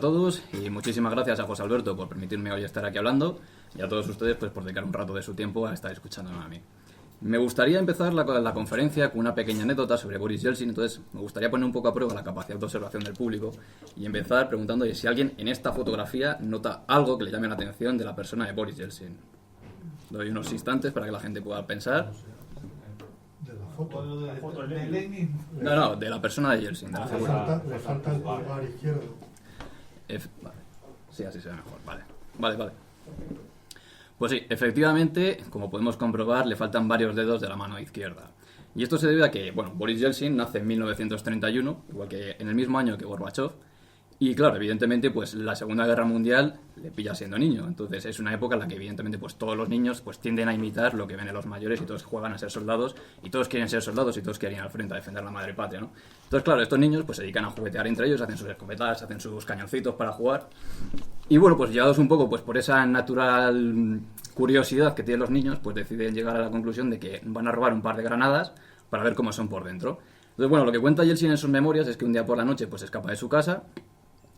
todos y muchísimas gracias a José Alberto por permitirme hoy estar aquí hablando y a todos ustedes pues por dedicar un rato de su tiempo a estar escuchándome a mí. Me gustaría empezar la conferencia con una pequeña anécdota sobre Boris Yeltsin, entonces me gustaría poner un poco a prueba la capacidad de observación del público y empezar preguntando si alguien en esta fotografía nota algo que le llame la atención de la persona de Boris Yeltsin. Doy unos instantes para que la gente pueda pensar. De la foto de Lenin. No, de la persona de Yeltsin, de la figura. Le falta el pulgar izquierdo. Vale. Sí, así se ve mejor. Vale. Pues sí, efectivamente, como podemos comprobar, le faltan varios dedos de la mano izquierda. Y esto se debe a que, Boris Yeltsin nace en 1931, igual que en el mismo año que Gorbachev. Y claro, evidentemente, pues la Segunda Guerra Mundial le pilla siendo niño. Entonces es una época en la que evidentemente pues todos los niños pues tienden a imitar lo que ven en los mayores y todos juegan a ser soldados y todos quieren ser soldados y todos quieren ir al frente a defender la madre patria, ¿no? Entonces claro, estos niños pues se dedican a juguetear entre ellos, hacen sus escopetas, hacen sus cañoncitos para jugar. Y bueno, pues llevados un poco pues por esa natural curiosidad que tienen los niños, pues deciden llegar a la conclusión de que van a robar un par de granadas para ver cómo son por dentro. Entonces bueno, lo que cuenta Yeltsin en sus memorias es que un día por la noche pues escapa de su casa,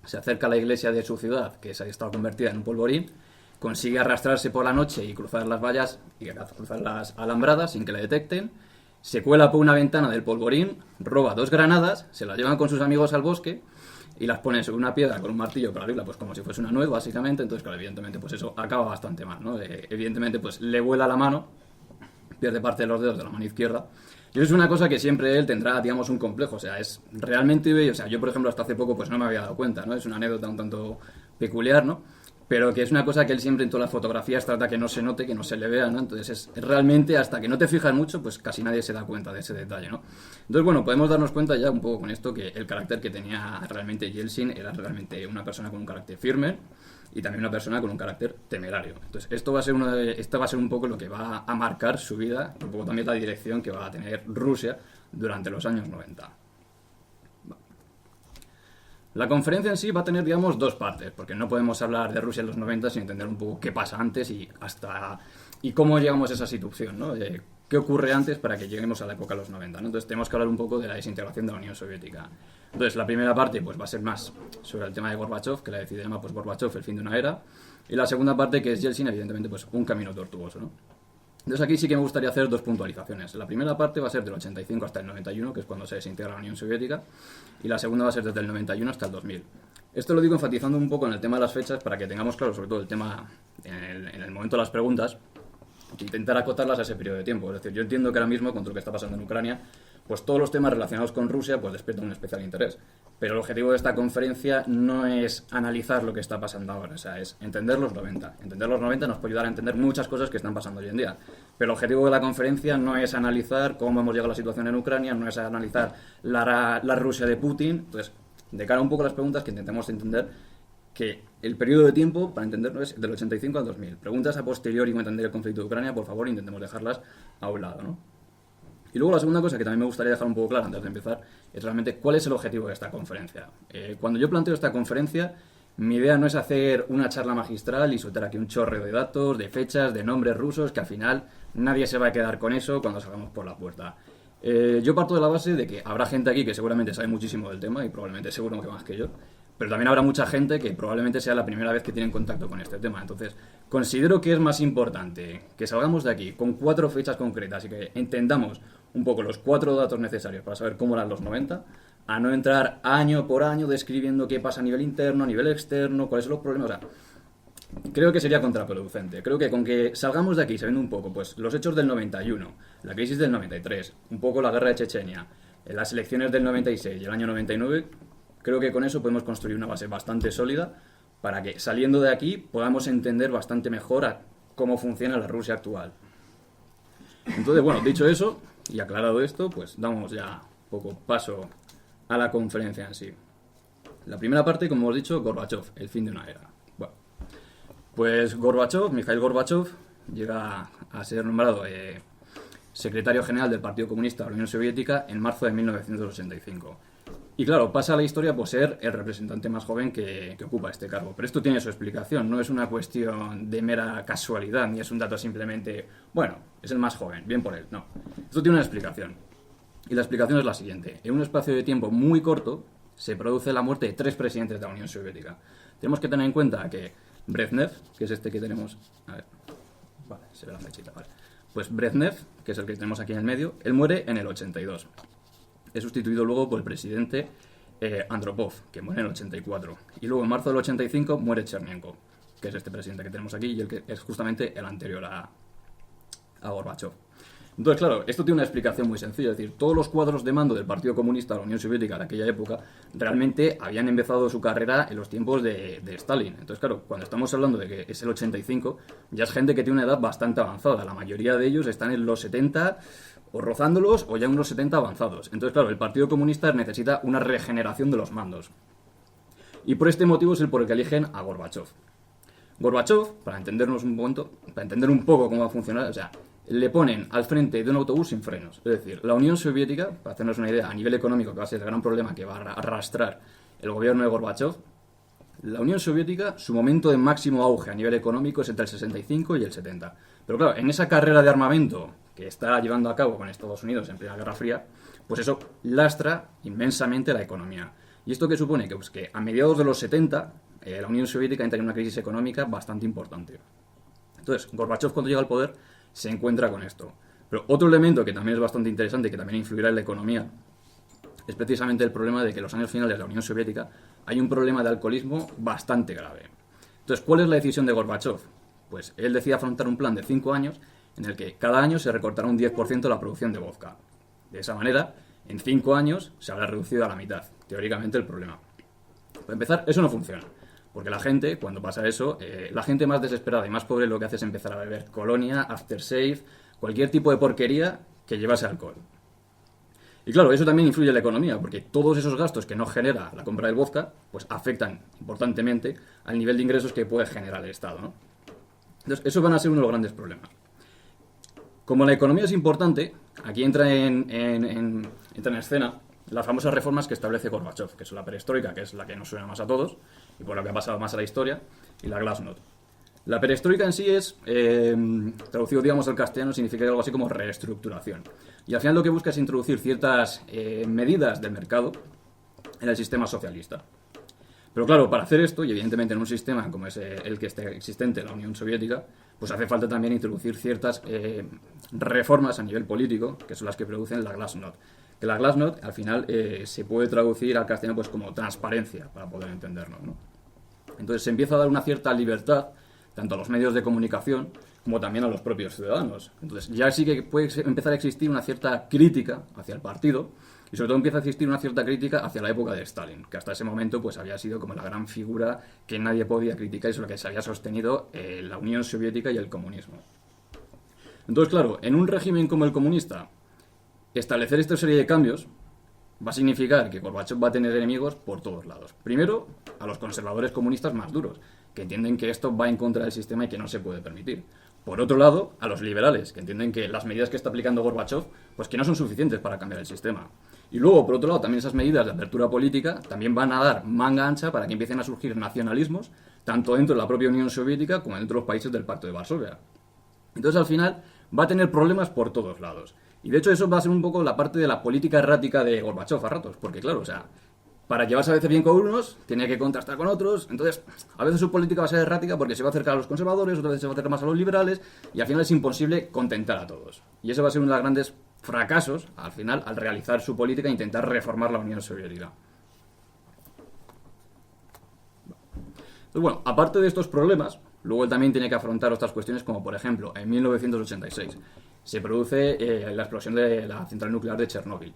se acerca a la iglesia de su ciudad, que se ha estado convertida en un polvorín, consigue arrastrarse por la noche y cruzar las vallas y cruzar las alambradas sin que le detecten, se cuela por una ventana del polvorín, roba 2 granadas, se las llevan con sus amigos al bosque y las pone sobre una piedra con un martillo para abrirla pues como si fuese una nuez, básicamente. Entonces, claro, evidentemente pues eso acaba bastante mal, ¿no? Evidentemente pues le vuela la mano, pierde parte de los dedos de la mano izquierda. Y eso es una cosa que siempre él tendrá, digamos, un complejo. O sea, es realmente bello. O sea, yo, por ejemplo, hasta hace poco pues no me había dado cuenta, ¿no? Es una anécdota un tanto peculiar, ¿no? Pero que es una cosa que él siempre en todas las fotografías trata que no se note, que no se le vea, ¿no? Entonces es realmente, hasta que no te fijas mucho, pues casi nadie se da cuenta de ese detalle, ¿no? Entonces, bueno, podemos darnos cuenta ya un poco con esto que el carácter que tenía realmente Yeltsin era realmente una persona con un carácter firme y también una persona con un carácter temerario. Entonces, esto va a ser un poco lo que va a marcar su vida, y un poco también la dirección que va a tener Rusia durante los años 90. La conferencia en sí va a tener, digamos, 2 partes, porque no podemos hablar de Rusia en los 90 sin entender un poco qué pasa antes y cómo llegamos a esa situación, ¿no? ¿Qué ocurre antes para que lleguemos a la época de los 90, ¿no? Entonces tenemos que hablar un poco de la desintegración de la Unión Soviética. Entonces la primera parte pues va a ser más sobre el tema de Gorbachev, que la decide llamar pues Gorbachev, el fin de una era, y la segunda parte, que es Yeltsin, evidentemente pues un camino tortuoso, ¿no? Entonces aquí sí que me gustaría hacer 2 puntualizaciones. La primera parte va a ser del 85 hasta el 91, que es cuando se desintegra la Unión Soviética, y la segunda va a ser desde el 91 hasta el 2000. Esto lo digo enfatizando un poco en el tema de las fechas para que tengamos claro, sobre todo el tema en el momento de las preguntas, que intentar acotarlas a ese periodo de tiempo. Es decir, yo entiendo que ahora mismo, con todo lo que está pasando en Ucrania, pues todos los temas relacionados con Rusia pues despiertan un especial interés. Pero el objetivo de esta conferencia no es analizar lo que está pasando ahora, o sea, es entender los 90. Entender los 90 nos puede ayudar a entender muchas cosas que están pasando hoy en día. Pero el objetivo de la conferencia no es analizar cómo hemos llegado a la situación en Ucrania, no es analizar la Rusia de Putin. Entonces, de cara un poco a las preguntas, que intentemos entender que el periodo de tiempo, para entenderlo, es del 85 al 2000. Preguntas a posteriori para entender el conflicto de Ucrania, por favor, intentemos dejarlas a un lado, ¿no? Y luego la segunda cosa que también me gustaría dejar un poco clara antes de empezar es realmente cuál es el objetivo de esta conferencia. Cuando yo planteo esta conferencia, mi idea no es hacer una charla magistral y soltar aquí un chorreo de datos, de fechas, de nombres rusos, que al final nadie se va a quedar con eso cuando salgamos por la puerta. Yo parto de la base de que habrá gente aquí que seguramente sabe muchísimo del tema y probablemente seguro que más que yo, pero también habrá mucha gente que probablemente sea la primera vez que tienen contacto con este tema. Entonces, considero que es más importante que salgamos de aquí con 4 fechas concretas y que entendamos un poco los 4 datos necesarios para saber cómo eran los 90, a no entrar año por año describiendo qué pasa a nivel interno, a nivel externo, cuáles son los problemas. O sea, creo que sería contraproducente. Creo que con que salgamos de aquí sabiendo un poco pues los hechos del 91, la crisis del 93, un poco la guerra de Chechenia, las elecciones del 96 y el año 99, creo que con eso podemos construir una base bastante sólida para que saliendo de aquí podamos entender bastante mejor a cómo funciona la Rusia actual. Entonces, bueno, dicho eso y aclarado esto, pues damos ya un poco paso a la conferencia en sí. La primera parte, como hemos dicho, Gorbachev, el fin de una era. Bueno, pues Mikhail Gorbachev, llega a ser nombrado secretario general del Partido Comunista de la Unión Soviética en marzo de 1985. Y claro, pasa a la historia por ser el representante más joven que ocupa este cargo. Pero esto tiene su explicación, no es una cuestión de mera casualidad, ni es un dato simplemente, bueno, es el más joven, bien por él, no. Esto tiene una explicación. Y la explicación es la siguiente. En un espacio de tiempo muy corto, se produce la muerte de 3 presidentes de la Unión Soviética. Tenemos que tener en cuenta que Brezhnev, que es este que tenemos... A ver, vale, se ve la flechita, vale. Pues Brezhnev, que es el que tenemos aquí en el medio, él muere en el 82. Es sustituido luego por el presidente Andropov, que muere en el 84. Y luego en marzo del 85 muere Chernenko, que es este presidente que tenemos aquí y el que es justamente el anterior a Gorbachev. Entonces, claro, esto tiene una explicación muy sencilla. Es decir, todos los cuadros de mando del Partido Comunista de la Unión Soviética de aquella época realmente habían empezado su carrera en los tiempos de Stalin. Entonces, claro, cuando estamos hablando de que es el 85, ya es gente que tiene una edad bastante avanzada. La mayoría de ellos están en los 70 o rozándolos o ya en unos 70 avanzados. Entonces, claro, el Partido Comunista necesita una regeneración de los mandos. Y por este motivo es el por el que eligen a Gorbachev. Gorbachev, para entendernos un momento, para entender un poco cómo va a funcionar, o sea, le ponen al frente de un autobús sin frenos. Es decir, la Unión Soviética, para hacernos una idea, a nivel económico, que va a ser el gran problema que va a arrastrar el gobierno de Gorbachev, la Unión Soviética, su momento de máximo auge a nivel económico es entre el 65 y el 70. Pero claro, en esa carrera de armamento que está llevando a cabo con Estados Unidos en plena Guerra Fría, pues eso lastra inmensamente la economía. ¿Y esto qué supone? Que, pues, que a mediados de los 70, la Unión Soviética entra en una crisis económica bastante importante. Entonces, Gorbachev, cuando llega al poder, se encuentra con esto. Pero otro elemento que también es bastante interesante y que también influirá en la economía es precisamente el problema de que en los años finales de la Unión Soviética hay un problema de alcoholismo bastante grave. Entonces, ¿cuál es la decisión de Gorbachev? Pues él decide afrontar un plan de 5 años en el que cada año se recortará un 10% la producción de vodka. De esa manera, en 5 años se habrá reducido a la mitad, teóricamente, el problema. Para empezar, eso no funciona. Porque la gente, cuando pasa eso, la gente más desesperada y más pobre lo que hace es empezar a beber Colonia, Aftershave, cualquier tipo de porquería que llevase alcohol. Y claro, eso también influye en la economía, porque todos esos gastos que no genera la compra del vodka, pues afectan importantemente al nivel de ingresos que puede generar el Estado, ¿no? Entonces, esos van a ser uno de los grandes problemas. Como la economía es importante, aquí entra en escena las famosas reformas que establece Gorbachev, que son la perestroika, que es la que nos suena más a todos, y por la que ha pasado más a la historia, y la glasnost. La perestroika en sí es, traducido digamos al castellano, significa algo así como reestructuración. Y al final lo que busca es introducir ciertas medidas del mercado en el sistema socialista. Pero claro, para hacer esto, y evidentemente en un sistema como es el que esté existente en la Unión Soviética, pues hace falta también introducir ciertas reformas a nivel político, que son las que producen la glasnost. Que la glasnost, al final, se puede traducir al castellano pues como transparencia, para poder entendernos, ¿no? Entonces se empieza a dar una cierta libertad, tanto a los medios de comunicación, como también a los propios ciudadanos. Entonces ya sí que puede empezar a existir una cierta crítica hacia el partido, y sobre todo empieza a existir una cierta crítica hacia la época de Stalin, que hasta ese momento pues había sido como la gran figura que nadie podía criticar y sobre la que se había sostenido la Unión Soviética y el comunismo. Entonces, claro, en un régimen como el comunista, establecer esta serie de cambios va a significar que Gorbachev va a tener enemigos por todos lados. Primero, a los conservadores comunistas más duros, que entienden que esto va en contra del sistema y que no se puede permitir. Por otro lado, a los liberales, que entienden que las medidas que está aplicando Gorbachev, pues que no son suficientes para cambiar el sistema. Y luego, por otro lado, también esas medidas de apertura política también van a dar manga ancha para que empiecen a surgir nacionalismos, tanto dentro de la propia Unión Soviética como dentro de los países del Pacto de Varsovia. Entonces, al final, va a tener problemas por todos lados. Y de hecho eso va a ser un poco la parte de la política errática de Gorbachev a ratos, porque claro, o sea, para llevarse a veces bien con unos, tiene que contrastar con otros, entonces a veces su política va a ser errática porque se va a acercar a los conservadores, otras veces se va a acercar más a los liberales, y al final es imposible contentar a todos. Y eso va a ser uno de los grandes fracasos, al final, al realizar su política e intentar reformar la Unión Soviética. Entonces, bueno, aparte de estos problemas, luego él también tiene que afrontar otras cuestiones como, por ejemplo, en 1986 se produce la explosión de la central nuclear de Chernóbil.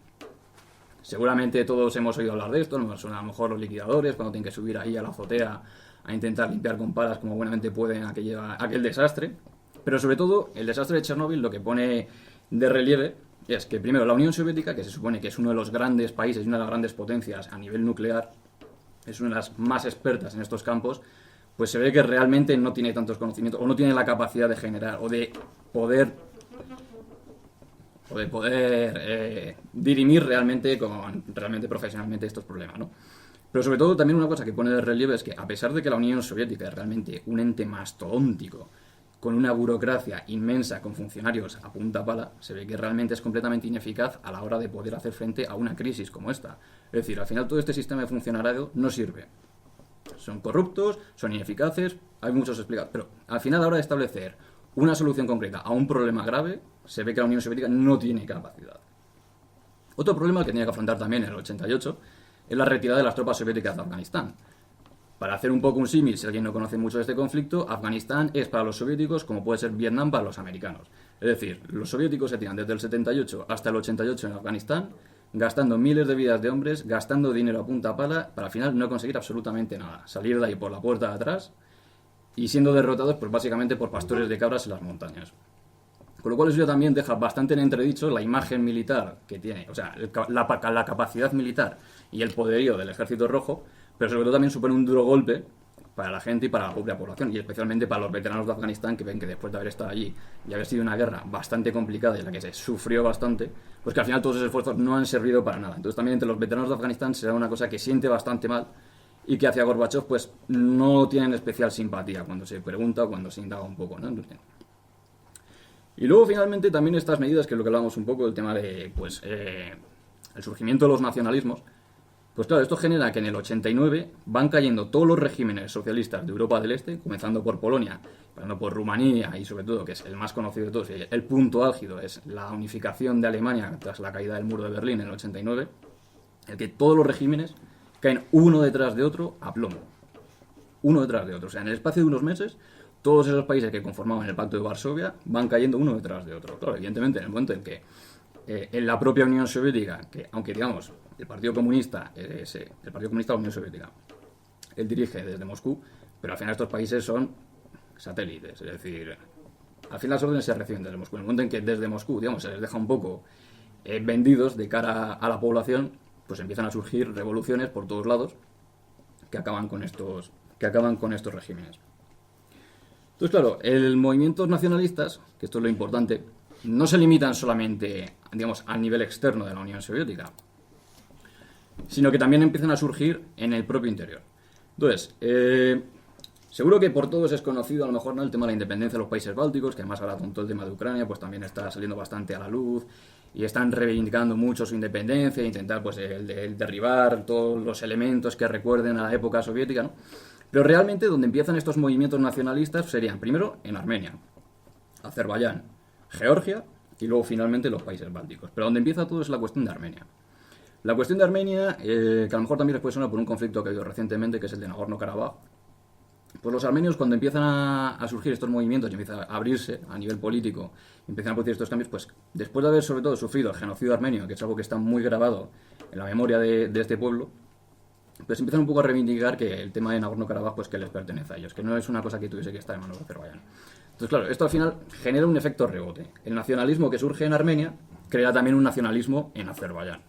Seguramente todos hemos oído hablar de esto, son a lo mejor los liquidadores cuando tienen que subir ahí a la azotea a intentar limpiar con palas como buenamente pueden aquel desastre. Pero sobre todo, el desastre de Chernóbil lo que pone de relieve es que primero la Unión Soviética, que se supone que es uno de los grandes países y una de las grandes potencias a nivel nuclear, es una de las más expertas en estos campos, pues se ve que realmente no tiene tantos conocimientos o no tiene la capacidad de generar o de poder dirimir realmente profesionalmente estos problemas, ¿no? Pero sobre todo también una cosa que pone de relieve es que a pesar de que la Unión Soviética es realmente un ente mastodóntico, con una burocracia inmensa, con funcionarios a punta pala, se ve que realmente es completamente ineficaz a la hora de poder hacer frente a una crisis como esta. Es decir, al final todo este sistema de funcionariado no sirve. Son corruptos, son ineficaces, hay muchos explicados, pero al final a la hora de establecer una solución concreta a un problema grave, se ve que la Unión Soviética no tiene capacidad. Otro problema que tenía que afrontar también en el 88 es la retirada de las tropas soviéticas de Afganistán. Para hacer un poco un símil, si alguien no conoce mucho de este conflicto, Afganistán es para los soviéticos como puede ser Vietnam para los americanos. Es decir, los soviéticos se tiran desde el 78 hasta el 88 en Afganistán, gastando miles de vidas de hombres, gastando dinero a punta pala, para al final no conseguir absolutamente nada. Salir de ahí por la puerta de atrás y siendo derrotados pues básicamente por pastores de cabras en las montañas. Con lo cual eso ya también deja bastante en entredicho la imagen militar que tiene, o sea, la capacidad militar y el poderío del Ejército Rojo, pero sobre todo también supone un duro golpe para la gente y para la propia población, y especialmente para los veteranos de Afganistán, que ven que después de haber estado allí y haber sido una guerra bastante complicada y en la que se sufrió bastante, pues que al final todos esos esfuerzos no han servido para nada. Entonces también entre los veteranos de Afganistán será una cosa que siente bastante mal y que hacia Gorbachov pues no tienen especial simpatía cuando se pregunta o cuando se indaga un poco, ¿no? Y luego finalmente también estas medidas, que es lo que hablábamos un poco, el tema de pues el surgimiento de los nacionalismos. Pues claro, esto genera que en el 89 van cayendo todos los regímenes socialistas de Europa del Este, comenzando por Polonia, pasando por Rumanía y sobre todo, que es el más conocido de todos, el punto álgido es la unificación de Alemania tras la caída del muro de Berlín en el 89, el que todos los regímenes caen uno detrás de otro a plomo. Uno detrás de otro. O sea, en el espacio de unos meses, todos esos países que conformaban el Pacto de Varsovia van cayendo uno detrás de otro. Claro, evidentemente, en el momento en que en la propia Unión Soviética, que aunque digamos el Partido Comunista de la Unión Soviética, él dirige desde Moscú, pero al final estos países son satélites, es decir, al final las órdenes se reciben desde Moscú. En el momento en que desde Moscú, digamos, se les deja un poco vendidos de cara a la población, pues empiezan a surgir revoluciones por todos lados que acaban con estos regímenes. Entonces, claro, el movimientos nacionalistas, que esto es lo importante, no se limitan solamente, digamos, al nivel externo de la Unión Soviética, sino que también empiezan a surgir en el propio interior. Entonces, seguro que por todos es conocido a lo mejor, ¿no?, el tema de la independencia de los países bálticos, que además ahora con todo el tema de Ucrania pues también está saliendo bastante a la luz y están reivindicando mucho su independencia e intentar pues el derribar todos los elementos que recuerden a la época soviética, ¿no? Pero realmente donde empiezan estos movimientos nacionalistas serían primero en Armenia, Azerbaiyán, Georgia y luego finalmente los países bálticos. Pero donde empieza todo es la cuestión de Armenia. La cuestión de Armenia, que a lo mejor también les puede sonar por un conflicto que ha habido recientemente, que es el de Nagorno-Karabaj. Pues los armenios, cuando empiezan a surgir estos movimientos y empiezan a abrirse a nivel político, empiezan a producir estos cambios, pues después de haber sobre todo sufrido el genocidio armenio, que es algo que está muy grabado en la memoria de este pueblo, pues empiezan un poco a reivindicar que el tema de Nagorno-Karabaj pues que les pertenece a ellos, que no es una cosa que tuviese que estar en manos de Azerbaiyán. Entonces, claro, esto al final genera un efecto rebote. El nacionalismo que surge en Armenia crea también un nacionalismo en Azerbaiyán.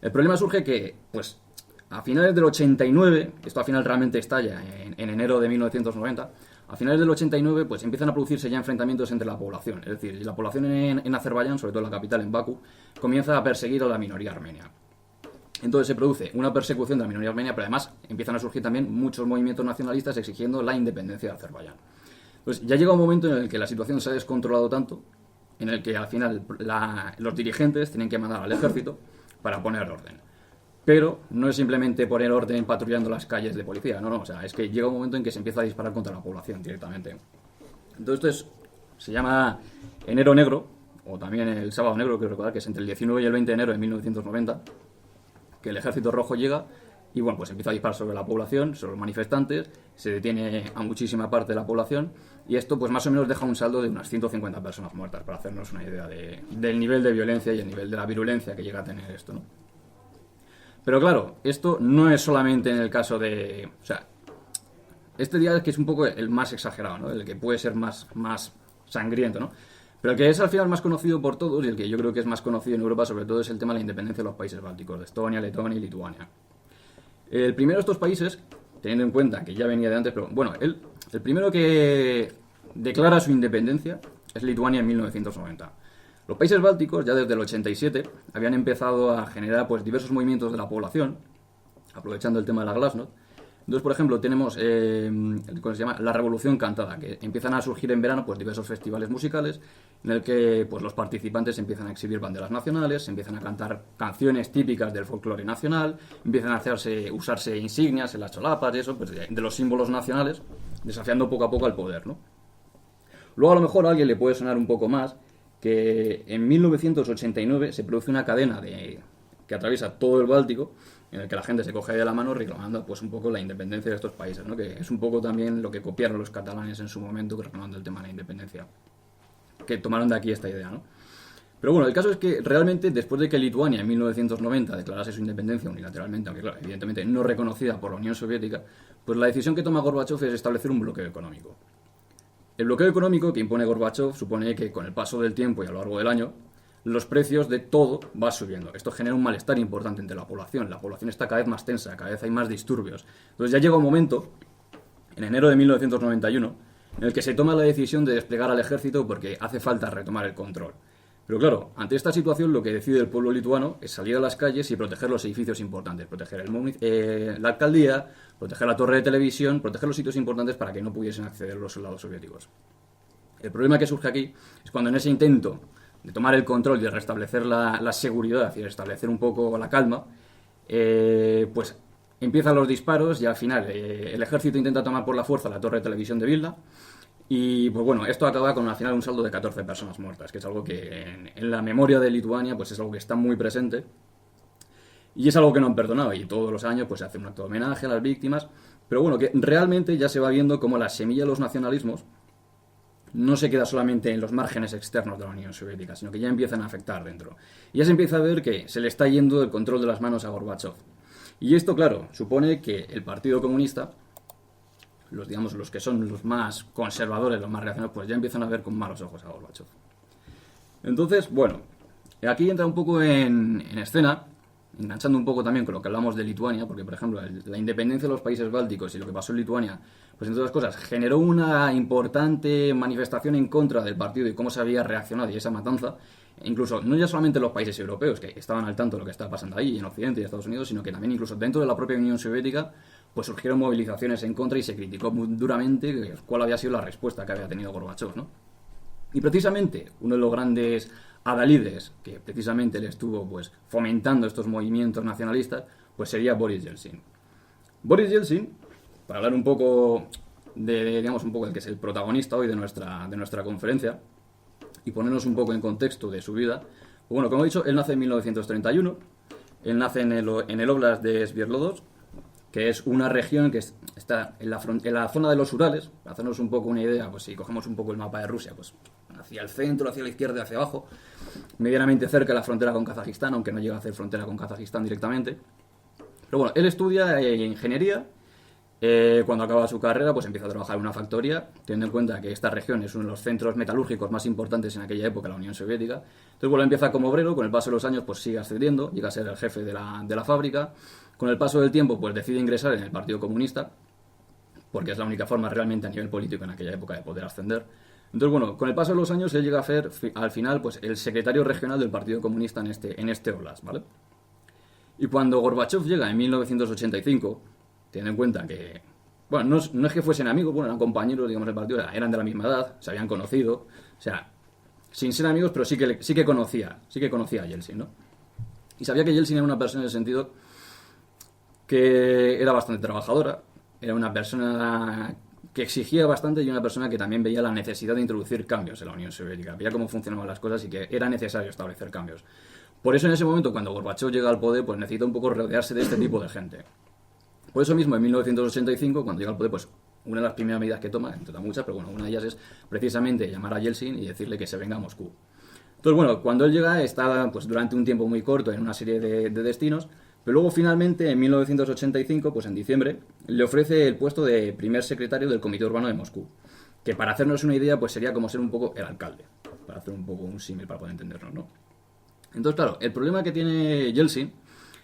El problema surge que, pues, a finales del 89, esto al final realmente estalla en enero de 1990, a finales del 89 pues empiezan a producirse ya enfrentamientos entre la población. Es decir, la población en Azerbaiyán, sobre todo en la capital, en Bakú, comienza a perseguir a la minoría armenia. Entonces se produce una persecución de la minoría armenia, pero además empiezan a surgir también muchos movimientos nacionalistas exigiendo la independencia de Azerbaiyán. Pues ya llega un momento en el que la situación se ha descontrolado tanto, en el que al final los dirigentes tienen que mandar al ejército para poner orden. Pero no es simplemente poner orden patrullando las calles de policía, no, o sea, es que llega un momento en que se empieza a disparar contra la población directamente. Entonces se llama Enero Negro, o también el Sábado Negro, quiero recordar que es entre el 19 y el 20 de enero de 1990, que el Ejército Rojo llega y bueno, pues empieza a disparar sobre la población, sobre los manifestantes, se detiene a muchísima parte de la población y esto pues más o menos deja un saldo de unas 150 personas muertas, para hacernos una idea del nivel de violencia y el nivel de la virulencia que llega a tener esto, ¿no? Pero claro, esto no es solamente en el caso de... O sea, este día es que es un poco el más exagerado, ¿no? El que puede ser más sangriento, ¿no? Pero el que es al final más conocido por todos y el que yo creo que es más conocido en Europa sobre todo es el tema de la independencia de los países bálticos, de Estonia, Letonia y Lituania. El primero de estos países, teniendo en cuenta que ya venía de antes, pero bueno, el primero que declara su independencia es Lituania en 1990. Los países bálticos, ya desde el 87, habían empezado a generar pues diversos movimientos de la población, aprovechando el tema de la Glasnost, Entonces, por ejemplo, tenemos ¿cómo se llama? La Revolución Cantada, que empiezan a surgir en verano pues diversos festivales musicales en el que pues los participantes empiezan a exhibir banderas nacionales, empiezan a cantar canciones típicas del folclore nacional, empiezan a usarse insignias en las cholapas y eso, pues de los símbolos nacionales, desafiando poco a poco al poder, ¿no? Luego a lo mejor a alguien le puede sonar un poco más que en 1989 se produce una cadena que atraviesa todo el Báltico, en el que la gente se coge de la mano reclamando pues un poco la independencia de estos países, ¿no? Que es un poco también lo que copiaron los catalanes en su momento reclamando el tema de la independencia, que tomaron de aquí esta idea, ¿no? Pero bueno, el caso es que realmente después de que Lituania en 1990 declarase su independencia unilateralmente, aunque claro, evidentemente no reconocida por la Unión Soviética, pues la decisión que toma Gorbachov es establecer un bloqueo económico. El bloqueo económico que impone Gorbachov supone que con el paso del tiempo y a lo largo del año los precios de todo van subiendo. Esto genera un malestar importante entre la población. La población está cada vez más tensa, cada vez hay más disturbios. Entonces ya llega un momento, en enero de 1991, en el que se toma la decisión de desplegar al ejército porque hace falta retomar el control. Pero claro, ante esta situación lo que decide el pueblo lituano es salir a las calles y proteger los edificios importantes, proteger la alcaldía, proteger la torre de televisión, proteger los sitios importantes para que no pudiesen acceder los soldados soviéticos. El problema que surge aquí es cuando en ese intento de tomar el control y de restablecer la seguridad y de restablecer un poco la calma, pues empiezan los disparos y al final el ejército intenta tomar por la fuerza la torre de televisión de Vilna y pues bueno, esto acaba con al final un saldo de 14 personas muertas, que es algo que en la memoria de Lituania pues es algo que está muy presente y es algo que no han perdonado y todos los años pues se hace un acto de homenaje a las víctimas, pero bueno, que realmente ya se va viendo como la semilla de los nacionalismos no se queda solamente en los márgenes externos de la Unión Soviética, sino que ya empiezan a afectar dentro. Y ya se empieza a ver que se le está yendo el control de las manos a Gorbachov. Y esto, claro, supone que el Partido Comunista, los que son los más conservadores, los más reaccionarios, pues ya empiezan a ver con malos ojos a Gorbachov. Entonces, bueno, aquí entra un poco en escena, enganchando un poco también con lo que hablamos de Lituania, porque, por ejemplo, la independencia de los países bálticos y lo que pasó en Lituania, pues entre otras cosas, generó una importante manifestación en contra del partido y cómo se había reaccionado y esa matanza, incluso no ya solamente los países europeos, que estaban al tanto de lo que estaba pasando ahí, en Occidente y en Estados Unidos, sino que también incluso dentro de la propia Unión Soviética, pues surgieron movilizaciones en contra y se criticó muy duramente cuál había sido la respuesta que había tenido Gorbachov, ¿no? Y precisamente uno de los grandes adalides que precisamente le estuvo pues fomentando estos movimientos nacionalistas, pues sería Boris Yeltsin. Boris Yeltsin, para hablar un poco digamos un poco el que es el protagonista hoy de nuestra conferencia y ponernos un poco en contexto de su vida, pues bueno, como he dicho, él nace en 1931, él nace en el Oblast de Sverdlovsk, que es una región que está en la zona de los Urales. Para hacernos un poco una idea, pues si cogemos un poco el mapa de Rusia, pues hacia el centro, hacia la izquierda y hacia abajo, medianamente cerca de la frontera con Kazajistán, aunque no llega a hacer frontera con Kazajistán directamente. Pero bueno, él estudia ingeniería. Cuando acaba su carrera, pues empieza a trabajar en una factoría, teniendo en cuenta que esta región es uno de los centros metalúrgicos más importantes en aquella época, la Unión Soviética. Entonces, bueno, empieza como obrero, con el paso de los años, pues sigue ascendiendo, llega a ser el jefe de la fábrica. Con el paso del tiempo, pues decide ingresar en el Partido Comunista, porque es la única forma realmente a nivel político en aquella época de poder ascender. Entonces, bueno, con el paso de los años, él llega a ser, al final, pues el secretario regional del Partido Comunista en este oblast, ¿vale? Y cuando Gorbachov llega en 1985, teniendo en cuenta que, bueno, no es que fuesen amigos, bueno, eran compañeros, digamos, del partido, eran de la misma edad, se habían conocido, o sea, sin ser amigos, pero sí que conocía a Yeltsin, ¿no? Y sabía que Yeltsin era una persona en el sentido que era bastante trabajadora, era una persona que exigía bastante y una persona que también veía la necesidad de introducir cambios en la Unión Soviética, veía cómo funcionaban las cosas y que era necesario establecer cambios. Por eso en ese momento, cuando Gorbachov llega al poder, pues necesita un poco rodearse de este tipo de gente. Por eso mismo, en 1985, cuando llega al poder, pues una de las primeras medidas que toma, entre muchas, pero bueno, una de ellas es precisamente llamar a Yeltsin y decirle que se venga a Moscú. Entonces, bueno, cuando él llega, está pues durante un tiempo muy corto en una serie de destinos, pero luego finalmente, en 1985, pues en diciembre, le ofrece el puesto de primer secretario del Comité Urbano de Moscú, que para hacernos una idea, pues sería como ser un poco el alcalde, para hacer un poco un símil para poder entendernos, ¿no? Entonces, claro, el problema que tiene Yeltsin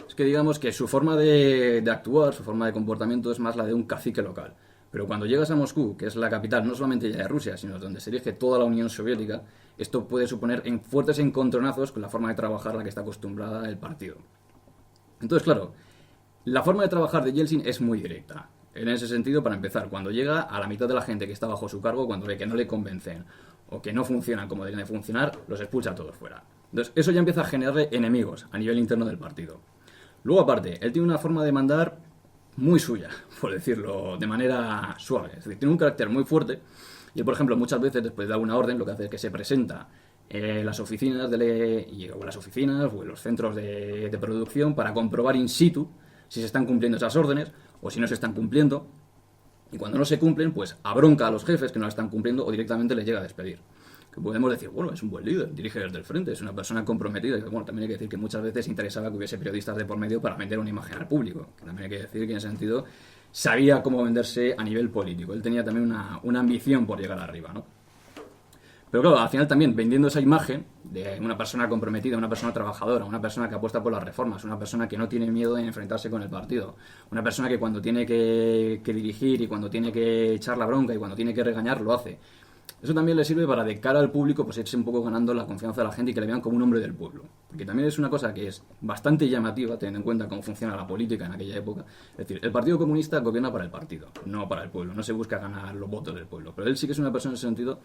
es que digamos que su forma de actuar, su forma de comportamiento es más la de un cacique local. Pero cuando llegas a Moscú, que es la capital no solamente ya de Rusia, sino donde se dirige toda la Unión Soviética, esto puede suponer fuertes encontronazos con la forma de trabajar a la que está acostumbrada el partido. Entonces, claro, la forma de trabajar de Yeltsin es muy directa. En ese sentido, para empezar, cuando llega a la mitad de la gente que está bajo su cargo, cuando ve que no le convencen o que no funcionan como deberían de funcionar, los expulsa a todos fuera. Entonces, eso ya empieza a generarle enemigos a nivel interno del partido. Luego, aparte, él tiene una forma de mandar muy suya, por decirlo de manera suave. Es decir, tiene un carácter muy fuerte y él, por ejemplo, muchas veces después de dar una orden, lo que hace es que se presenta en las oficinas o en los centros de producción para comprobar in situ si se están cumpliendo esas órdenes o si no se están cumpliendo. Y cuando no se cumplen, pues abronca a los jefes que no las están cumpliendo o directamente les llega a despedir. Que podemos decir, bueno, es un buen líder, dirige desde el frente, es una persona comprometida. Y bueno, también hay que decir que muchas veces interesaba que hubiese periodistas de por medio para vender una imagen al público. Que también hay que decir que en ese sentido sabía cómo venderse a nivel político. Él tenía también una ambición por llegar arriba, ¿no? Pero claro, al final también vendiendo esa imagen de una persona comprometida, una persona trabajadora, una persona que apuesta por las reformas, una persona que no tiene miedo en enfrentarse con el partido, una persona que cuando tiene que dirigir y cuando tiene que echar la bronca y cuando tiene que regañar, lo hace. Eso también le sirve para, de cara al público, pues irse un poco ganando la confianza de la gente y que le vean como un hombre del pueblo. Porque también es una cosa que es bastante llamativa, teniendo en cuenta cómo funciona la política en aquella época. Es decir, el Partido Comunista gobierna para el partido, no para el pueblo. No se busca ganar los votos del pueblo. Pero él sí que es una persona en ese sentido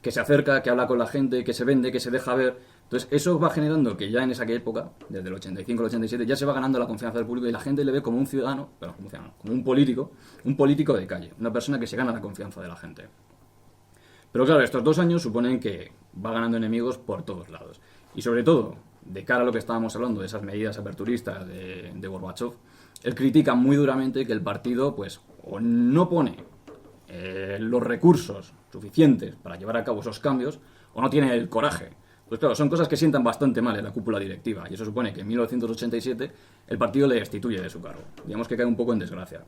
que se acerca, que habla con la gente, que se vende, que se deja ver. Entonces, eso va generando que ya en esa época, desde el 85 al 87, ya se va ganando la confianza del público y la gente le ve como un ciudadano, pero como un político de calle, una persona que se gana la confianza de la gente. Pero claro, estos 2 años suponen que va ganando enemigos por todos lados. Y sobre todo, de cara a lo que estábamos hablando, de esas medidas aperturistas de Gorbachov, él critica muy duramente que el partido, pues, o no pone los recursos suficientes para llevar a cabo esos cambios, o no tiene el coraje. Pues claro, son cosas que sientan bastante mal en la cúpula directiva, y eso supone que en 1987 el partido le destituye de su cargo. Digamos que cae un poco en desgracia.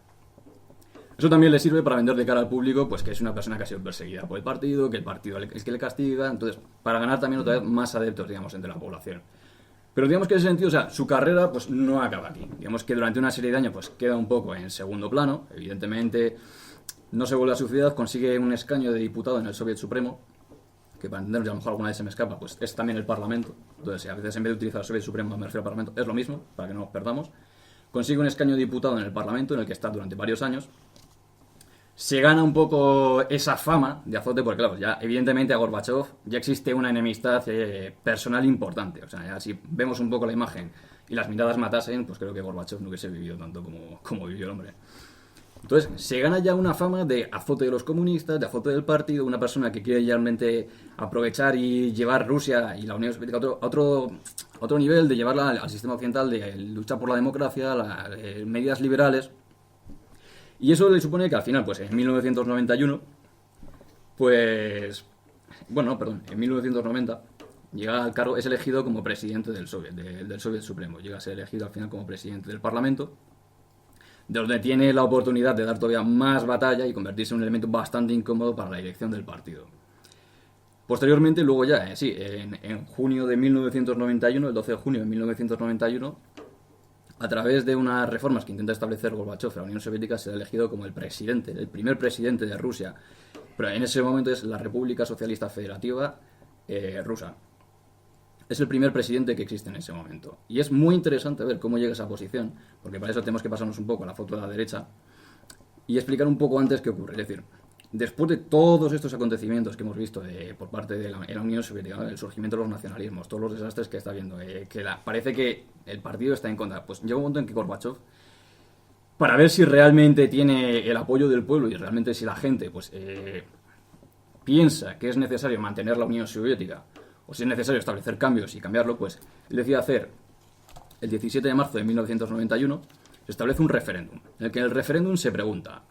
Eso también le sirve para vender de cara al público, pues que es una persona que ha sido perseguida por el partido, que el partido es que le castiga, entonces para ganar también otra vez más adeptos, digamos, entre la población. Pero digamos que en ese sentido, o sea, su carrera pues no acaba aquí. Digamos que durante una serie de años pues queda un poco en segundo plano. Evidentemente no se vuelve a su ciudad, consigue un escaño de diputado en el Soviet Supremo, que para entendernos, a lo mejor alguna vez se me escapa, pues es también el Parlamento. Entonces, a veces en vez de utilizar el Soviet Supremo me refiero al Parlamento, es lo mismo, para que no nos perdamos. Consigue un escaño de diputado en el Parlamento, en el que está durante varios años. Se gana un poco esa fama de azote, porque claro, ya evidentemente a Gorbachov ya existe una enemistad personal importante. O sea, ya si vemos un poco la imagen y las miradas matasen, pues creo que Gorbachov no hubiese vivido tanto como vivió el hombre. Entonces, se gana ya una fama de azote de los comunistas, de azote del partido, una persona que quiere realmente aprovechar y llevar Rusia y la Unión Soviética a otro nivel, de llevarla al sistema occidental, de luchar por la democracia, medidas liberales. Y eso le supone que al final, pues en 1991, en 1990, llega al cargo, es elegido como presidente del Soviet Supremo. Llega a ser elegido al final como presidente del Parlamento, de donde tiene la oportunidad de dar todavía más batalla y convertirse en un elemento bastante incómodo para la dirección del partido. Posteriormente, luego ya, en junio de 1991, el 12 de junio de 1991, a través de unas reformas que intenta establecer Gorbachov en la Unión Soviética, se ha elegido como el primer presidente de Rusia. Pero en ese momento es la República Socialista Federativa Rusa. Es el primer presidente que existe en ese momento. Y es muy interesante ver cómo llega a esa posición, porque para eso tenemos que pasarnos un poco a la foto de la derecha y explicar un poco antes qué ocurre. Es decir, después de todos estos acontecimientos que hemos visto por parte de la Unión Soviética, ¿no? El surgimiento de los nacionalismos, todos los desastres que está viendo, parece que el partido está en contra. Pues llega un momento en que Gorbachov, para ver si realmente tiene el apoyo del pueblo y realmente si la gente piensa que es necesario mantener la Unión Soviética o si es necesario establecer cambios y cambiarlo, pues él decide hacer, el 17 de marzo de 1991, se establece un referéndum, en el que en el referéndum se pregunta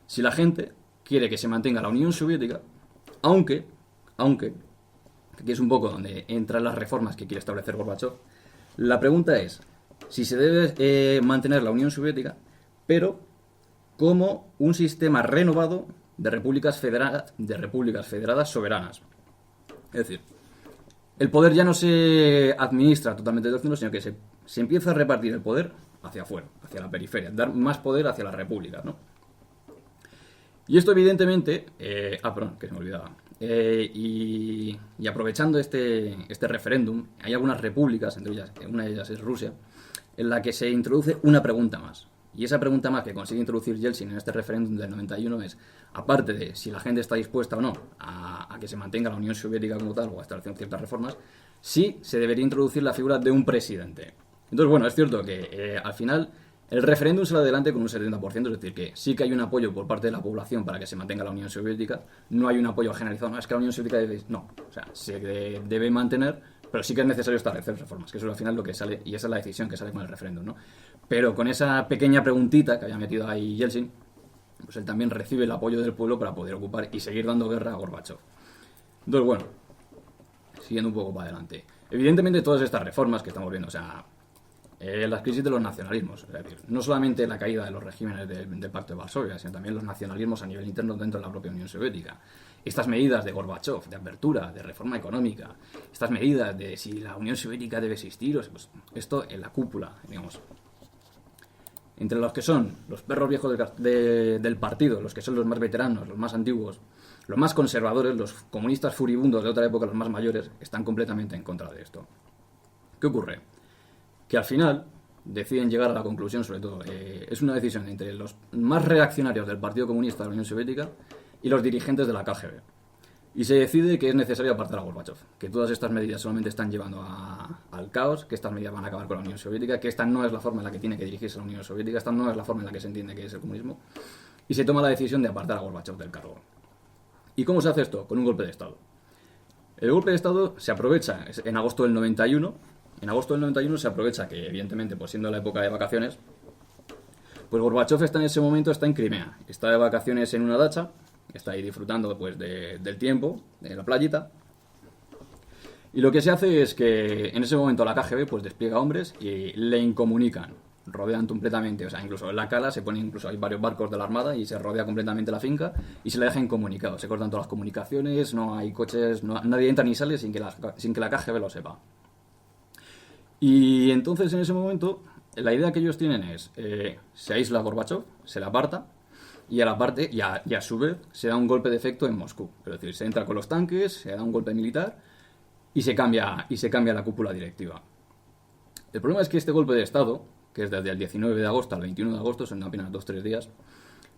si la gente quiere que se mantenga la Unión Soviética, aunque, aquí es un poco donde entran las reformas que quiere establecer Gorbachov, la pregunta es si se debe mantener la Unión Soviética, pero como un sistema renovado de repúblicas federadas soberanas. Es decir, el poder ya no se administra totalmente desde el centro, sino que se empieza a repartir el poder hacia afuera, hacia la periferia, dar más poder hacia las repúblicas, ¿no? Y esto evidentemente... que se me olvidaba. Y aprovechando este referéndum, hay algunas repúblicas, entre ellas, una de ellas es Rusia, en la que se introduce una pregunta más. Y esa pregunta más que consigue introducir Yeltsin en este referéndum del 91 es, aparte de si la gente está dispuesta o no a que se mantenga la Unión Soviética como tal o a establecer ciertas reformas, sí se debería introducir la figura de un presidente. Entonces, bueno, es cierto que al final el referéndum se lo adelante con un 70%, es decir, que sí que hay un apoyo por parte de la población para que se mantenga la Unión Soviética, no hay un apoyo generalizado, no, es que la Unión Soviética debe... No, o sea, se debe mantener, pero sí que es necesario establecer reformas, que eso es al final lo que sale, y esa es la decisión que sale con el referéndum, ¿no? Pero con esa pequeña preguntita que había metido ahí Yeltsin, pues él también recibe el apoyo del pueblo para poder ocupar y seguir dando guerra a Gorbachov. Entonces, bueno, siguiendo un poco para adelante. Evidentemente todas estas reformas que estamos viendo, o sea, las crisis de los nacionalismos, es decir, no solamente la caída de los regímenes del Pacto de Varsovia, sino también los nacionalismos a nivel interno dentro de la propia Unión Soviética. Estas medidas de Gorbachov, de apertura, de reforma económica, estas medidas de si la Unión Soviética debe existir, pues esto en la cúpula, digamos. Entre los que son los perros viejos del partido, los que son los más veteranos, los más antiguos, los más conservadores, los comunistas furibundos de otra época, los más mayores, están completamente en contra de esto. ¿Qué ocurre? Que al final deciden llegar a la conclusión, sobre todo, es una decisión entre los más reaccionarios del Partido Comunista de la Unión Soviética y los dirigentes de la KGB. Y se decide que es necesario apartar a Gorbachov, que todas estas medidas solamente están llevando al caos, que estas medidas van a acabar con la Unión Soviética, que esta no es la forma en la que tiene que dirigirse la Unión Soviética, esta no es la forma en la que se entiende que es el comunismo, y se toma la decisión de apartar a Gorbachov del cargo. ¿Y cómo se hace esto? Con un golpe de Estado. El golpe de Estado se aprovecha en agosto del 91. En agosto del 91 se aprovecha que, evidentemente, pues siendo la época de vacaciones, pues Gorbachov está en ese momento, está en Crimea, está de vacaciones en una dacha, está ahí disfrutando pues del tiempo, de la playita, y lo que se hace es que en ese momento la KGB pues despliega hombres y le incomunican, rodean completamente, o sea, incluso en la cala se ponen, incluso hay varios barcos de la Armada y se rodea completamente la finca y se le deja incomunicado, se cortan todas las comunicaciones, no hay coches, nadie entra ni sale sin que la KGB lo sepa. Y entonces en ese momento la idea que ellos tienen es, se aísla a Gorbachov, se le aparta, y a su vez se da un golpe de efecto en Moscú. Es decir, se entra con los tanques, se da un golpe militar y se cambia la cúpula directiva. El problema es que este golpe de Estado, que es desde el 19 de agosto al 21 de agosto, son apenas 2-3 días,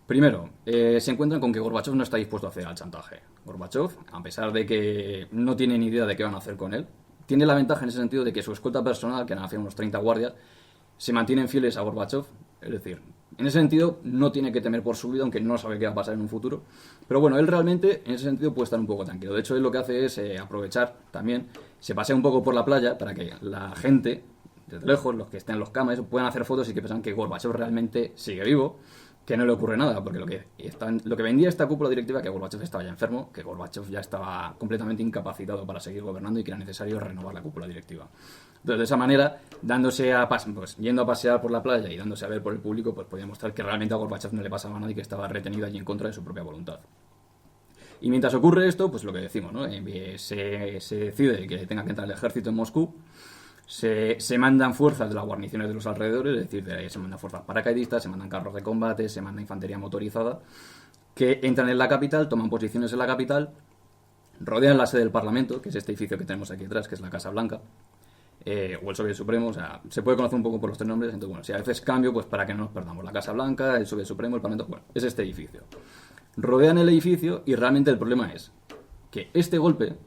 primero, se encuentran con que Gorbachov no está dispuesto a hacer al chantaje. Gorbachov, a pesar de que no tiene ni idea de qué van a hacer con él, tiene la ventaja en ese sentido de que su escolta personal, que eran unos 30 guardias, se mantienen fieles a Gorbachov, es decir, en ese sentido no tiene que temer por su vida, aunque no sabe qué va a pasar en un futuro. Pero bueno, él realmente en ese sentido puede estar un poco tranquilo. De hecho, él lo que hace es aprovechar también, se pasea un poco por la playa para que la gente, desde lejos, los que estén en los camas, puedan hacer fotos y que piensan que Gorbachov realmente sigue vivo, que no le ocurre nada, porque lo que vendía esta cúpula directiva, que Gorbachov estaba ya enfermo, que Gorbachov ya estaba completamente incapacitado para seguir gobernando y que era necesario renovar la cúpula directiva. Entonces, de esa manera, yendo a pasear por la playa y dándose a ver por el público, pues podía mostrar que realmente a Gorbachov no le pasaba nada y que estaba retenido allí en contra de su propia voluntad. Y mientras ocurre esto, pues lo que decimos, ¿no? Se decide que tenga que entrar el ejército en Moscú, se mandan fuerzas de las guarniciones de los alrededores, es decir, se mandan fuerzas paracaidistas, se mandan carros de combate, se manda infantería motorizada, que entran en la capital, toman posiciones en la capital, rodean la sede del Parlamento, que es este edificio que tenemos aquí atrás, que es la Casa Blanca, o el Soviet Supremo, o sea, se puede conocer un poco por los tres nombres, entonces bueno, si a veces cambio, pues para que no nos perdamos, la Casa Blanca, el Soviet Supremo, el Parlamento, bueno, es este edificio. Rodean el edificio y realmente el problema es que este golpe,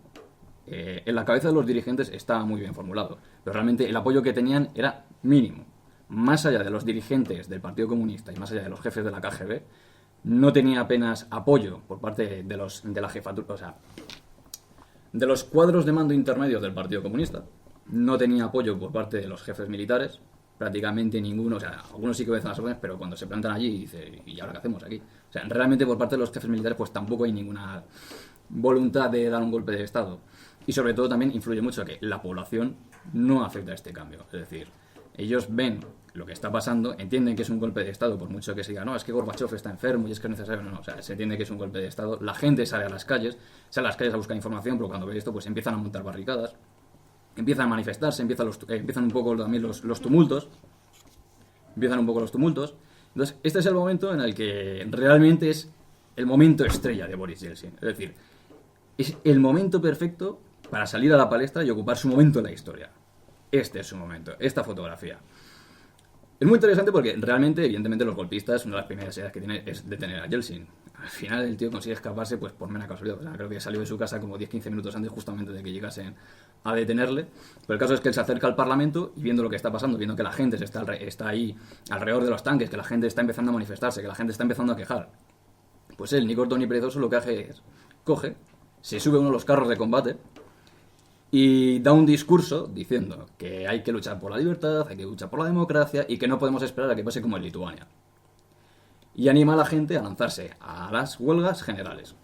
en la cabeza de los dirigentes estaba muy bien formulado, pero realmente el apoyo que tenían era mínimo. Más allá de los dirigentes del Partido Comunista y más allá de los jefes de la KGB, no tenía apenas apoyo por parte de la jefatura, o sea, de los cuadros de mando intermedios del Partido Comunista. No tenía apoyo por parte de los jefes militares, prácticamente ninguno, o sea, algunos sí que obedecen las órdenes, pero cuando se plantan allí dicen, ¿y ahora qué hacemos aquí? O sea, realmente por parte de los jefes militares pues tampoco hay ninguna voluntad de dar un golpe de Estado. Y sobre todo también influye mucho que la población no acepta este cambio. Es decir, ellos ven lo que está pasando, entienden que es un golpe de Estado, por mucho que se diga, no, es que Gorbachov está enfermo y es que es necesario, no, o sea, se entiende que es un golpe de Estado, la gente sale a las calles a buscar información, pero cuando ve esto pues empiezan a montar barricadas, empiezan a manifestarse, empiezan un poco también los tumultos, entonces este es el momento en el que realmente es el momento estrella de Boris Yeltsin, es decir, es el momento perfecto para salir a la palestra y ocupar su momento en la historia. Este es su momento, esta fotografía. Es muy interesante porque realmente, evidentemente, los golpistas, una de las primeras ideas que tienen es detener a Yeltsin. Al final el tío consigue escaparse pues por mera casualidad. O sea, creo que salió de su casa como 10-15 minutos antes justamente de que llegasen a detenerle. Pero el caso es que él se acerca al Parlamento y viendo lo que está pasando, viendo que la gente está ahí alrededor de los tanques, que la gente está empezando a manifestarse, que la gente está empezando a quejar, pues él, ni corto ni perezoso, lo que hace es coge, se sube a uno de los carros de combate y da un discurso diciendo que hay que luchar por la libertad, hay que luchar por la democracia y que no podemos esperar a que pase como en Lituania. Y anima a la gente a lanzarse a las huelgas generales.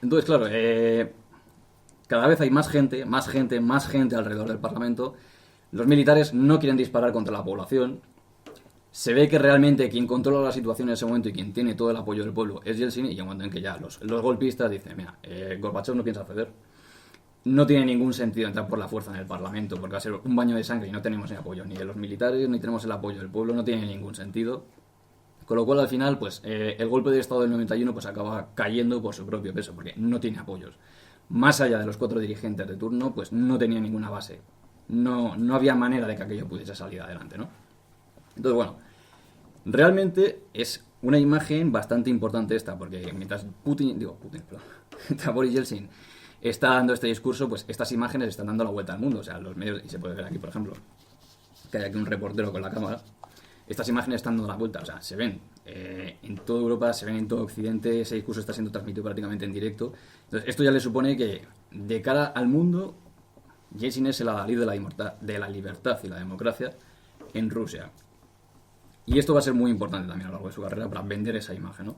Entonces, claro, cada vez hay más gente alrededor del Parlamento. Los militares no quieren disparar contra la población. Se ve que realmente quien controla la situación en ese momento y quien tiene todo el apoyo del pueblo es Yeltsin, y en un momento en que ya los golpistas dicen, mira, Gorbachev no piensa ceder. No tiene ningún sentido entrar por la fuerza en el Parlamento, porque va a ser un baño de sangre y no tenemos el apoyo ni de los militares, ni tenemos el apoyo del pueblo, no tiene ningún sentido. Con lo cual, al final, pues el golpe de Estado del 91 pues acaba cayendo por su propio peso, porque no tiene apoyos. Más allá de los 4 dirigentes de turno, pues no tenía ninguna base. No había manera de que aquello pudiese salir adelante, ¿no? Entonces, bueno, realmente es una imagen bastante importante esta, porque mientras mientras Boris Yeltsin está dando este discurso, pues estas imágenes están dando la vuelta al mundo. O sea, los medios, y se puede ver aquí, por ejemplo, que hay aquí un reportero con la cámara. Estas imágenes están dando la vuelta, o sea, se ven en toda Europa, se ven en todo Occidente, ese discurso está siendo transmitido prácticamente en directo. Entonces, esto ya le supone que, de cara al mundo, Yeltsin es el adalid de la libertad y la democracia en Rusia. Y esto va a ser muy importante también a lo largo de su carrera para vender esa imagen, ¿no?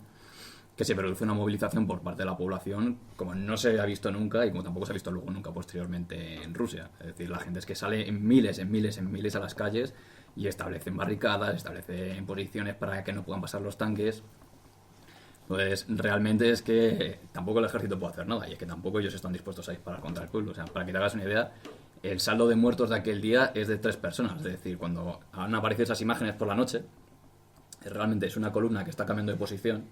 Que se produce una movilización por parte de la población como no se ha visto nunca y como tampoco se ha visto luego nunca posteriormente en Rusia. Es decir, la gente es que sale en miles a las calles y establecen barricadas, establecen posiciones para que no puedan pasar los tanques. Pues realmente es que tampoco el ejército puede hacer nada y es que tampoco ellos están dispuestos a disparar contra el pueblo. O sea, para que te hagas una idea, el saldo de muertos de aquel día es de 3 personas. Es decir, cuando han aparecido esas imágenes por la noche, realmente es una columna que está cambiando de posición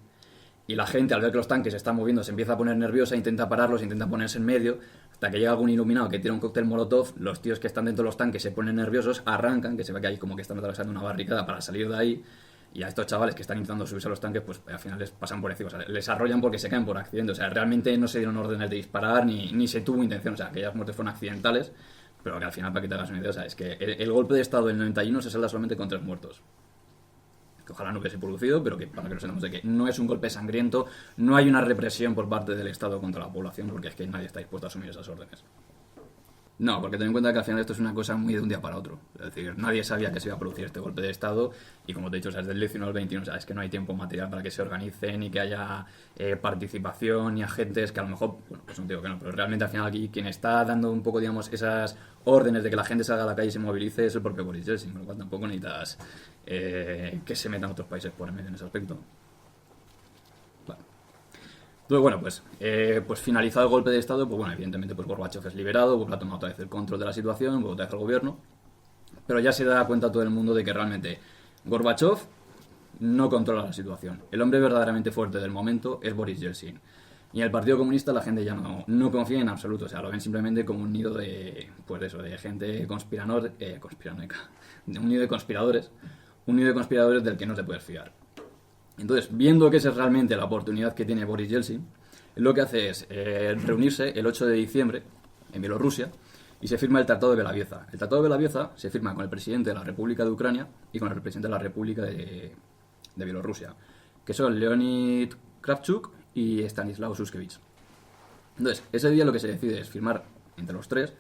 y la gente, al ver que los tanques se están moviendo, se empieza a poner nerviosa, intenta pararlos, intenta ponerse en medio, hasta que llega algún iluminado que tira un cóctel molotov, los tíos que están dentro de los tanques se ponen nerviosos, arrancan, que se ve que hay como que están atravesando una barricada para salir de ahí, y a estos chavales que están intentando subirse a los tanques, pues al final les pasan por encima, o sea, les arrollan porque se caen por accidente, o sea, realmente no se dieron órdenes de disparar, ni se tuvo intención, o sea, aquellas muertes fueron accidentales, pero que al final, para que te hagas una idea, o sea, es que el golpe de Estado del 91 se salda solamente con 3 muertos. Que ojalá no hubiese producido, pero que para que nos entendamos de que no es un golpe sangriento, no hay una represión por parte del Estado contra la población, porque es que nadie está dispuesto a asumir esas órdenes. No, porque ten en cuenta que al final esto es una cosa muy de un día para otro. Es decir, nadie sabía que se iba a producir este golpe de Estado y como te he dicho, o sea, desde el 19 al 21, o sea, es que no hay tiempo material para que se organicen y que haya participación y agentes que a lo mejor, bueno, pues no digo que no, pero realmente al final aquí quien está dando un poco, digamos, esas órdenes de que la gente salga a la calle y se movilice es el propio Boris Yeltsin, con lo cual tampoco necesitas que se metan otros países por en medio en ese aspecto. Vale. Entonces, bueno, pues finalizado el golpe de Estado, pues bueno, evidentemente pues Gorbachev es liberado, vuelve a tomar otra vez el control de la situación, vuelve otra vez al gobierno, pero ya se da cuenta todo el mundo de que realmente Gorbachev no controla la situación. El hombre verdaderamente fuerte del momento es Boris Yeltsin. Y en el Partido Comunista la gente ya no confía en absoluto, o sea, lo ven simplemente como un nido de, pues eso, de gente conspiranoica, un nido de conspiradores del que no te puedes fiar. Entonces, viendo que esa es realmente la oportunidad que tiene Boris Yeltsin, lo que hace es reunirse el 8 de diciembre en Bielorrusia y se firma el Tratado de Belavieza. El Tratado de Belavieza se firma con el presidente de la República de Ucrania y con el presidente de la República de Bielorrusia, que son Leonid Kravchuk y Stanislav Sushkevich. Entonces, ese día lo que se decide es firmar entre los tres,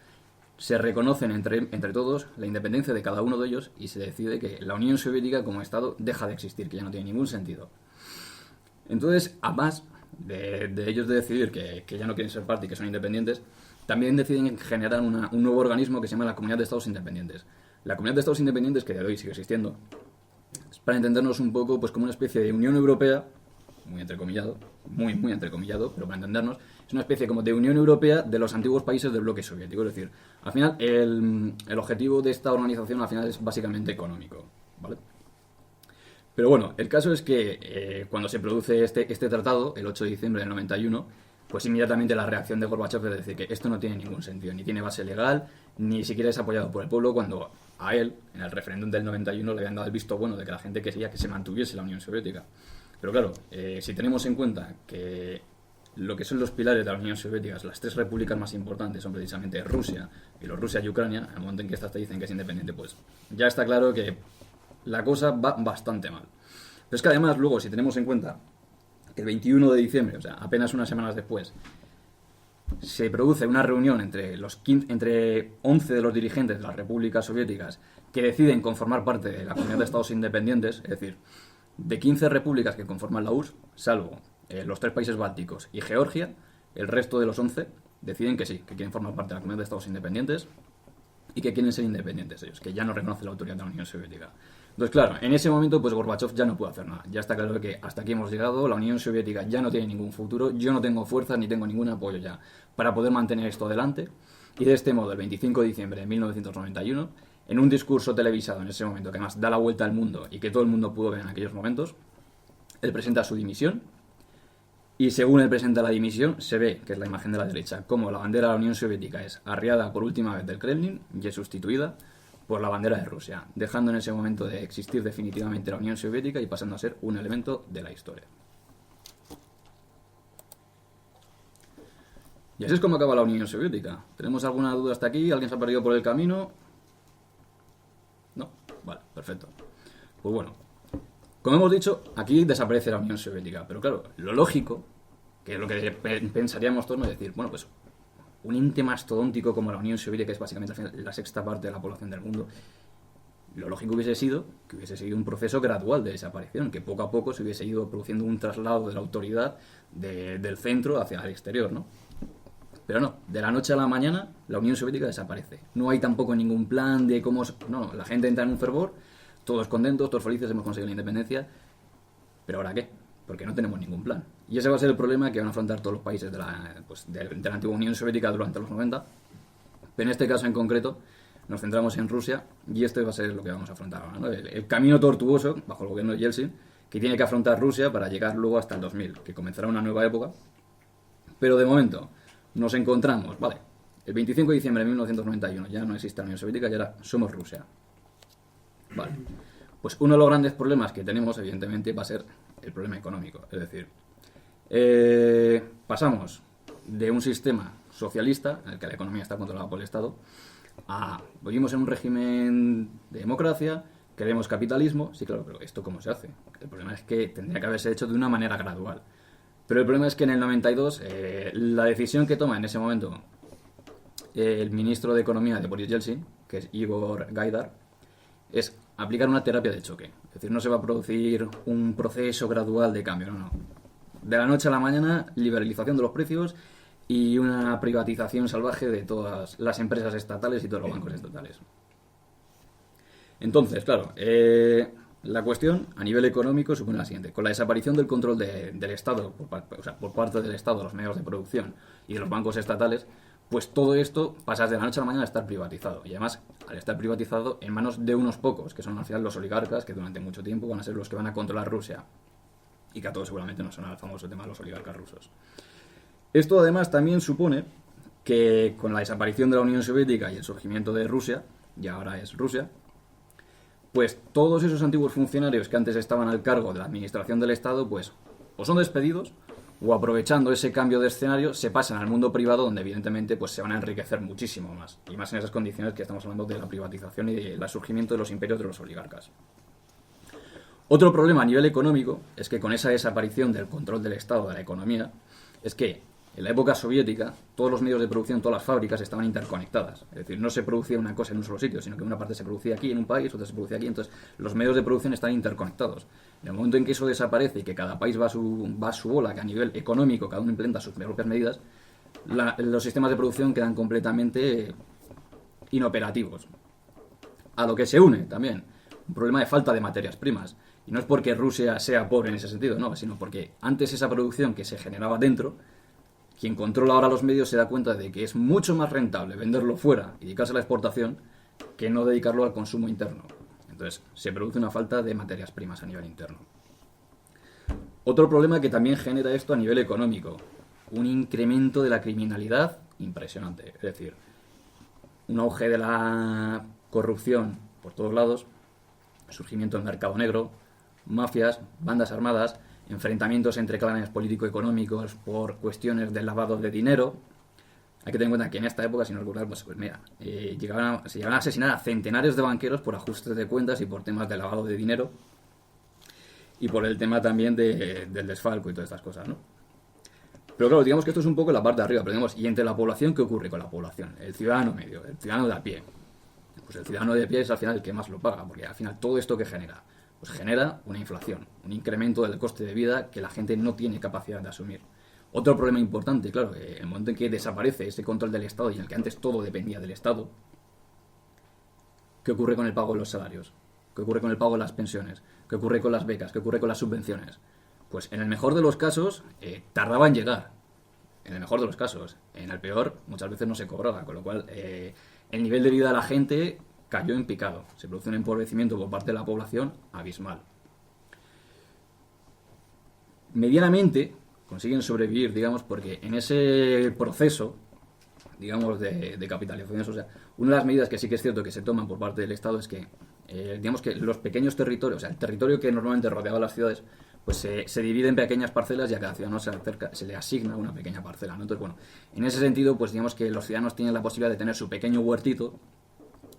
se reconocen entre todos la independencia de cada uno de ellos y se decide que la Unión Soviética como Estado deja de existir, que ya no tiene ningún sentido. Entonces, además de ellos de decidir que ya no quieren ser parte y que son independientes, también deciden generar un nuevo organismo que se llama la Comunidad de Estados Independientes. La Comunidad de Estados Independientes, que de hoy sigue existiendo, es para entendernos un poco pues como una especie de Unión Europea, muy entrecomillado, pero para entendernos, es una especie como de Unión Europea de los antiguos países del bloque soviético. Es decir, al final el objetivo de esta organización al final es básicamente económico, ¿vale? Pero bueno, el caso es que cuando se produce este tratado, el 8 de diciembre del 91, pues inmediatamente la reacción de Gorbachev es decir que esto no tiene ningún sentido, ni tiene base legal, ni siquiera es apoyado por el pueblo, cuando a él, en el referéndum del 91, le habían dado el visto bueno de que la gente quería que se mantuviese la Unión Soviética. Pero claro, si tenemos en cuenta que lo que son los pilares de la Unión Soviética, las tres repúblicas más importantes son precisamente Rusia, Bielorrusia y Ucrania, en el momento en que estas te dicen que es independiente, pues ya está claro que la cosa va bastante mal. Pero es que además luego, si tenemos en cuenta que el 21 de diciembre, o sea, apenas unas semanas después, se produce una reunión entre 11 de los dirigentes de las repúblicas soviéticas que deciden conformar parte de la Comunidad de Estados Independientes, es decir, de 15 repúblicas que conforman la URSS, salvo los 3 países bálticos y Georgia, el resto de los 11 deciden que sí, que quieren formar parte de la Comunidad de Estados Independientes y que quieren ser independientes ellos, que ya no reconoce la autoridad de la Unión Soviética. Entonces, claro, en ese momento, pues Gorbachev ya no puede hacer nada. Ya está claro que hasta aquí hemos llegado, la Unión Soviética ya no tiene ningún futuro, yo no tengo fuerza ni tengo ningún apoyo ya para poder mantener esto adelante. Y de este modo, el 25 de diciembre de 1991, en un discurso televisado en ese momento, que además da la vuelta al mundo y que todo el mundo pudo ver en aquellos momentos, él presenta su dimisión. Y según él presenta la dimisión, se ve, que es la imagen de la derecha, como la bandera de la Unión Soviética es arriada por última vez del Kremlin y es sustituida por la bandera de Rusia, dejando en ese momento de existir definitivamente la Unión Soviética y pasando a ser un elemento de la historia. Y así es como acaba la Unión Soviética. ¿Tenemos alguna duda hasta aquí? ¿Alguien se ha perdido por el camino? No, vale, perfecto. Pues bueno, como hemos dicho, aquí desaparece la Unión Soviética, pero claro, lo lógico, que es lo que pensaríamos todos, es decir, bueno, pues un ente mastodóntico como la Unión Soviética, que es básicamente la sexta parte de la población del mundo, lo lógico hubiese sido que hubiese seguido un proceso gradual de desaparición, que poco a poco se hubiese ido produciendo un traslado de la autoridad del centro hacia el exterior, ¿no? Pero no, de la noche a la mañana la Unión Soviética desaparece. No hay tampoco ningún plan de cómo... No, la gente entra en un fervor, todos contentos, todos felices, hemos conseguido la independencia, pero ¿ahora qué? Porque no tenemos ningún plan. Y ese va a ser el problema que van a afrontar todos los países de la antigua Unión Soviética durante los 90. Pero en este caso en concreto nos centramos en Rusia y este va a ser lo que vamos a afrontar ahora, ¿no? El camino tortuoso, bajo el gobierno de Yeltsin, que tiene que afrontar Rusia para llegar luego hasta el 2000, que comenzará una nueva época. Pero de momento nos encontramos, vale, el 25 de diciembre de 1991 ya no existe la Unión Soviética y ahora somos Rusia. Vale. Pues uno de los grandes problemas que tenemos, evidentemente, va a ser el problema económico. Es decir, pasamos de un sistema socialista, en el que la economía está controlada por el Estado, vivimos en un régimen de democracia, queremos capitalismo. Sí, claro, pero ¿esto cómo se hace? El problema es que tendría que haberse hecho de una manera gradual. Pero el problema es que en el 92, la decisión que toma en ese momento el ministro de Economía de Boris Yeltsin, que es Igor Gaidar, es aplicar una terapia de choque. Es decir, no se va a producir un proceso gradual de cambio, no. De la noche a la mañana, liberalización de los precios y una privatización salvaje de todas las empresas estatales y todos los bancos estatales. Entonces, claro, la cuestión a nivel económico supone la siguiente. Con la desaparición del control del Estado, por parte del Estado, de los medios de producción y de los bancos estatales, pues todo esto pasa de la noche a la mañana a estar privatizado. Y además, al estar privatizado en manos de unos pocos, que son al final los oligarcas, que durante mucho tiempo van a ser los que van a controlar Rusia. Y que a todos seguramente nos suena el famoso tema de los oligarcas rusos. Esto además también supone que con la desaparición de la Unión Soviética y el surgimiento de Rusia, y ahora es Rusia, pues todos esos antiguos funcionarios que antes estaban al cargo de la administración del Estado, pues o son despedidos o aprovechando ese cambio de escenario se pasan al mundo privado, donde evidentemente pues se van a enriquecer muchísimo más, y más en esas condiciones que estamos hablando de la privatización y del surgimiento de los imperios de los oligarcas. Otro problema a nivel económico es que con esa desaparición del control del Estado de la economía, es que en la época soviética todos los medios de producción, todas las fábricas estaban interconectadas. Es decir, no se producía una cosa en un solo sitio, sino que una parte se producía aquí en un país, otra se producía aquí. Entonces los medios de producción están interconectados. En el momento en que eso desaparece y que cada país va a su bola, que a nivel económico cada uno implementa sus propias medidas, los sistemas de producción quedan completamente inoperativos. A lo que se une también un problema de falta de materias primas. Y no es porque Rusia sea pobre en ese sentido, no, sino porque antes esa producción que se generaba dentro, quien controla ahora los medios se da cuenta de que es mucho más rentable venderlo fuera y dedicarse a la exportación que no dedicarlo al consumo interno. Entonces se produce una falta de materias primas a nivel interno. Otro problema que también genera esto a nivel económico, un incremento de la criminalidad impresionante. Es decir, un auge de la corrupción por todos lados, surgimiento del mercado negro, mafias, bandas armadas, enfrentamientos entre clanes político-económicos por cuestiones del lavado de dinero. Hay que tener en cuenta que en esta época, si no recuerdo, pues mira, se llegaban a asesinar a centenares de banqueros por ajustes de cuentas y por temas de lavado de dinero y por el tema también del desfalco y todas estas cosas, ¿no? Pero claro, digamos que esto es un poco la parte de arriba, pero digamos, y entre la población, ¿qué ocurre con la población? El ciudadano medio, el ciudadano de a pie. Pues el ciudadano de a pie es al final el que más lo paga, porque al final todo esto que genera, pues genera una inflación, un incremento del coste de vida que la gente no tiene capacidad de asumir. Otro problema importante, claro, el momento en que desaparece ese control del Estado y en el que antes todo dependía del Estado, ¿qué ocurre con el pago de los salarios? ¿Qué ocurre con el pago de las pensiones? ¿Qué ocurre con las becas? ¿Qué ocurre con las subvenciones? Pues en el mejor de los casos tardaba en llegar, en el mejor de los casos. En el peor muchas veces no se cobraba, con lo cual el nivel de vida de la gente cayó en picado. Se produce un empobrecimiento por parte de la población abismal. Medianamente consiguen sobrevivir, digamos, porque en ese proceso, digamos, de capitalización, o sea, una de las medidas que sí que es cierto que se toman por parte del Estado es que, digamos que los pequeños territorios, o sea, el territorio que normalmente rodeaba las ciudades, pues se divide en pequeñas parcelas y a cada ciudadano se le asigna una pequeña parcela, ¿no? Entonces, bueno, en ese sentido, pues digamos que los ciudadanos tienen la posibilidad de tener su pequeño huertito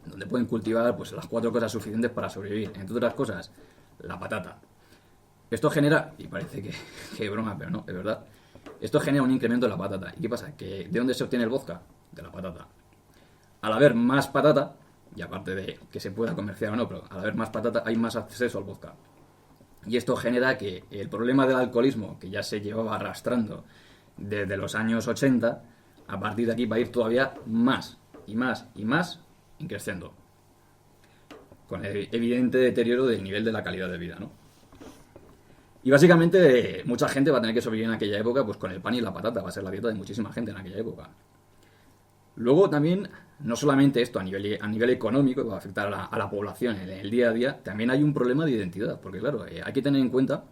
donde pueden cultivar pues las 4 cosas suficientes para sobrevivir. Entre otras cosas, la patata. Esto genera, y parece que broma, pero no, es verdad, esto genera un incremento de la patata. ¿Y qué pasa? Que ¿de dónde se obtiene el vodka? De la patata. Al haber más patata, y aparte de que se pueda comerciar o no, pero al haber más patata hay más acceso al vodka. Y esto genera que el problema del alcoholismo, que ya se llevaba arrastrando desde los años 80, a partir de aquí va a ir todavía más y más y más creciendo, con el evidente deterioro del nivel de la calidad de vida, ¿no? Y básicamente mucha gente va a tener que sobrevivir en aquella época pues con el pan y la patata, va a ser la dieta de muchísima gente en aquella época. Luego también, no solamente esto a nivel económico, va a afectar a la población en el día a día, también hay un problema de identidad, porque claro, hay que tener en cuenta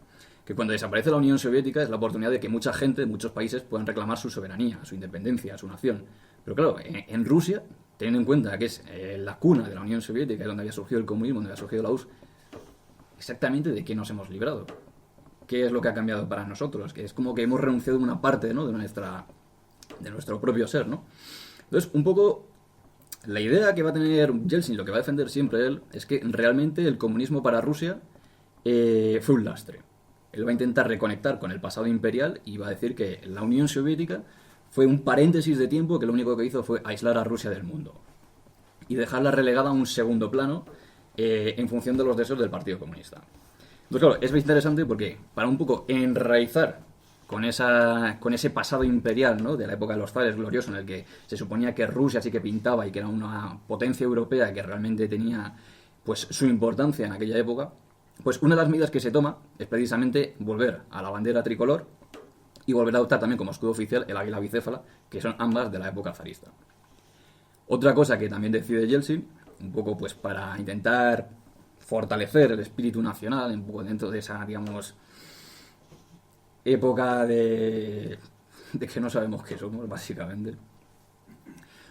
que cuando desaparece la Unión Soviética es la oportunidad de que mucha gente, muchos países puedan reclamar su soberanía, su independencia, su nación. Pero claro, en Rusia, teniendo en cuenta que es la cuna de la Unión Soviética, es donde había surgido el comunismo, donde había surgido la URSS, exactamente de qué nos hemos librado. ¿Qué es lo que ha cambiado para nosotros? Que es como que hemos renunciado a una parte, ¿no?, de nuestro propio ser, ¿no? Entonces, un poco la idea que va a tener Yeltsin, lo que va a defender siempre él, es que realmente el comunismo para Rusia fue un lastre. Él va a intentar reconectar con el pasado imperial y va a decir que la Unión Soviética fue un paréntesis de tiempo que lo único que hizo fue aislar a Rusia del mundo y dejarla relegada a un segundo plano en función de los deseos del Partido Comunista. Entonces, claro, es muy interesante porque para un poco enraizar con ese pasado imperial, ¿no?, de la época de los zares gloriosos, en el que se suponía que Rusia sí que pintaba y que era una potencia europea que realmente tenía pues su importancia en aquella época, pues una de las medidas que se toma es precisamente volver a la bandera tricolor y volver a adoptar también como escudo oficial el águila bicéfala, que son ambas de la época zarista. Otra cosa que también decide Yeltsin, un poco pues para intentar fortalecer el espíritu nacional, un poco dentro de esa, digamos, época de que no sabemos qué somos, básicamente.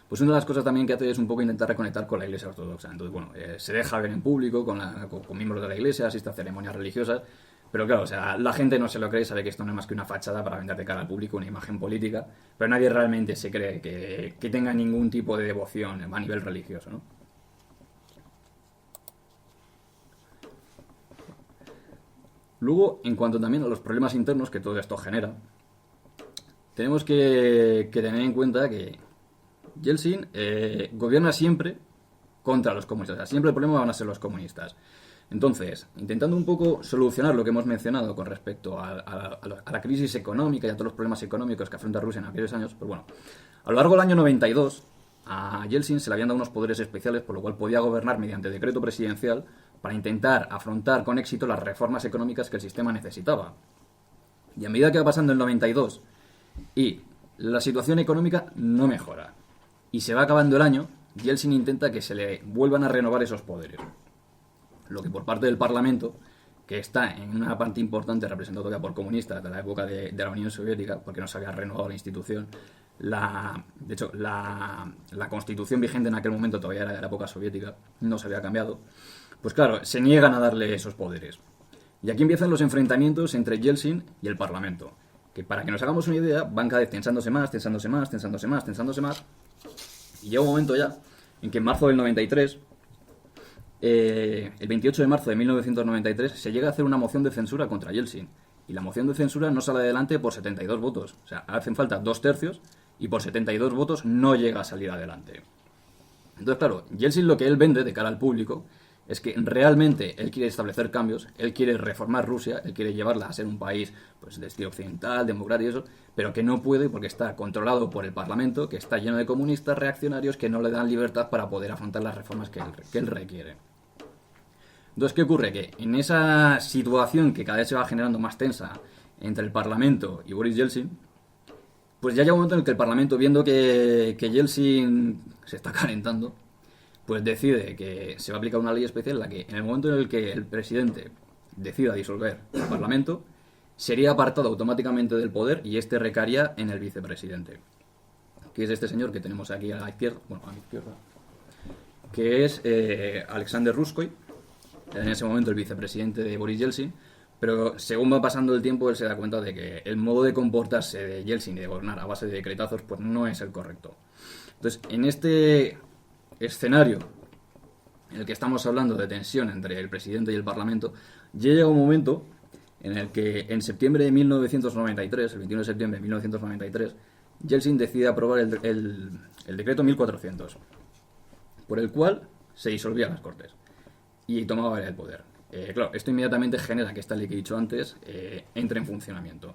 Pues una de las cosas también que hace es un poco intentar reconectar con la Iglesia Ortodoxa. Entonces, bueno, se deja ver en público con miembros de la Iglesia, asiste a ceremonias religiosas, pero claro, o sea, la gente no se lo cree, sabe que esto no es más que una fachada para vender de cara al público una imagen política, pero nadie realmente se cree que tenga ningún tipo de devoción a nivel religioso, ¿no? Luego, en cuanto también a los problemas internos que todo esto genera, tenemos que tener en cuenta que Yeltsin gobierna siempre contra los comunistas. O sea, siempre el problema van a ser los comunistas. Entonces, intentando un poco solucionar lo que hemos mencionado con respecto a la crisis económica y a todos los problemas económicos que afronta Rusia en aquellos años, pues bueno, a lo largo del año 92 a Yeltsin se le habían dado unos poderes especiales, por lo cual podía gobernar mediante decreto presidencial para intentar afrontar con éxito las reformas económicas que el sistema necesitaba. Y a medida que va pasando el 92 y la situación económica no mejora y se va acabando el año, Yeltsin intenta que se le vuelvan a renovar esos poderes. Lo que por parte del Parlamento, que está en una parte importante representado todavía por comunistas de la época de la Unión Soviética, porque no se había renovado la institución. De hecho, la constitución vigente en aquel momento todavía era de la época soviética, no se había cambiado. Pues claro, se niegan a darle esos poderes. Y aquí empiezan los enfrentamientos entre Yeltsin y el Parlamento, que para que nos hagamos una idea, van cada vez tensándose más, y llega un momento ya en que en marzo del 93, el 28 de marzo de 1993, se llega a hacer una moción de censura contra Yeltsin. Y la moción de censura no sale adelante por 72 votos. O sea, hacen falta 2/3 y por 72 votos no llega a salir adelante. Entonces, claro, Yeltsin lo que él vende de cara al público es que realmente él quiere establecer cambios, él quiere reformar Rusia, él quiere llevarla a ser un país pues de estilo occidental, democrático y eso, pero que no puede porque está controlado por el Parlamento, que está lleno de comunistas reaccionarios que no le dan libertad para poder afrontar las reformas que él requiere. Entonces, ¿qué ocurre? Que en esa situación que cada vez se va generando más tensa entre el Parlamento y Boris Yeltsin, pues ya llega un momento en el que el Parlamento, viendo que Yeltsin se está calentando, pues decide que se va a aplicar una ley especial en la que en el momento en el que el presidente decida disolver el Parlamento, sería apartado automáticamente del poder y este recaería en el vicepresidente, que es este señor que tenemos aquí a la izquierda, que es Alexander Ruskoy, en ese momento el vicepresidente de Boris Yeltsin, pero según va pasando el tiempo él se da cuenta de que el modo de comportarse de Yeltsin y de gobernar a base de decretazos pues no es el correcto. Entonces, en este escenario en el que estamos hablando de tensión entre el presidente y el Parlamento, llega un momento en el que en septiembre de 1993, el 21 de septiembre de 1993, Yeltsin decide aprobar el decreto 1400, por el cual se disolvían las Cortes y tomaba el poder. Claro, esto inmediatamente genera que esta ley que he dicho antes entre en funcionamiento.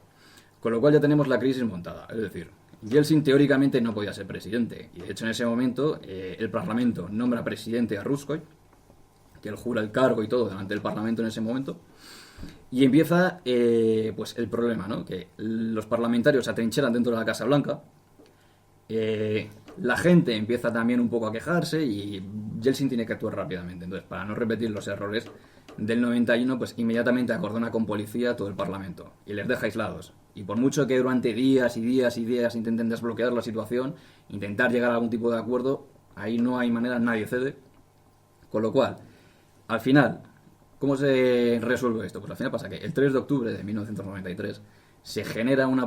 Con lo cual ya tenemos la crisis montada. Es decir, Yeltsin teóricamente no podía ser presidente. Y de hecho en ese momento el Parlamento nombra presidente a Ruskoy, que él jura el cargo y todo delante del Parlamento en ese momento. Y empieza pues el problema, ¿no? Que los parlamentarios se atrincheran dentro de la Casa Blanca. La gente empieza también un poco a quejarse y Yeltsin tiene que actuar rápidamente. Entonces, para no repetir los errores del 91, pues inmediatamente acordona con policía todo el Parlamento y les deja aislados. Y por mucho que durante días y días y días intenten desbloquear la situación, intentar llegar a algún tipo de acuerdo, ahí no hay manera, nadie cede. Con lo cual, al final, ¿cómo se resuelve esto? Pues al final pasa que el 3 de octubre de 1993 se genera una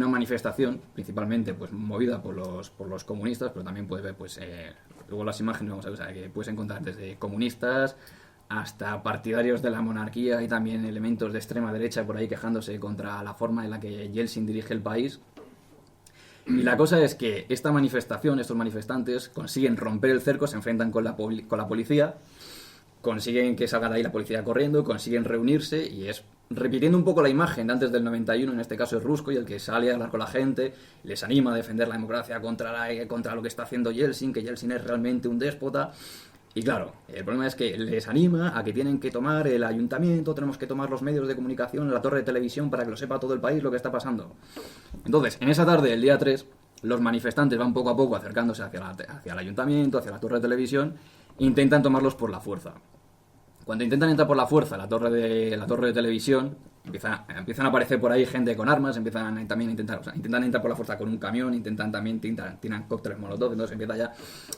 manifestación, principalmente pues movida por los comunistas, pero también puedes ver, pues luego las imágenes vamos a ver, o sea, que puedes encontrar desde comunistas hasta partidarios de la monarquía y también elementos de extrema derecha por ahí quejándose contra la forma en la que Yeltsin dirige el país. Y la cosa es que esta manifestación, estos manifestantes consiguen romper el cerco, se enfrentan con la policía, consiguen que salga de ahí la policía corriendo, consiguen reunirse y es repitiendo un poco la imagen de antes del 91, en este caso es Ruskoy el que sale a hablar con la gente, les anima a defender la democracia contra lo que está haciendo Yeltsin, que Yeltsin es realmente un déspota. Y claro, el problema es que les anima a que tienen que tomar el ayuntamiento, tenemos que tomar los medios de comunicación, la torre de televisión para que lo sepa todo el país lo que está pasando. Entonces, en esa tarde, el día 3, los manifestantes van poco a poco acercándose hacia el ayuntamiento, hacia la torre de televisión, e intentan tomarlos por la fuerza. Cuando intentan entrar por la fuerza a la torre de televisión, empiezan a aparecer por ahí gente con armas, intentan entrar por la fuerza con un camión, tiran cócteles molotov, entonces empieza ya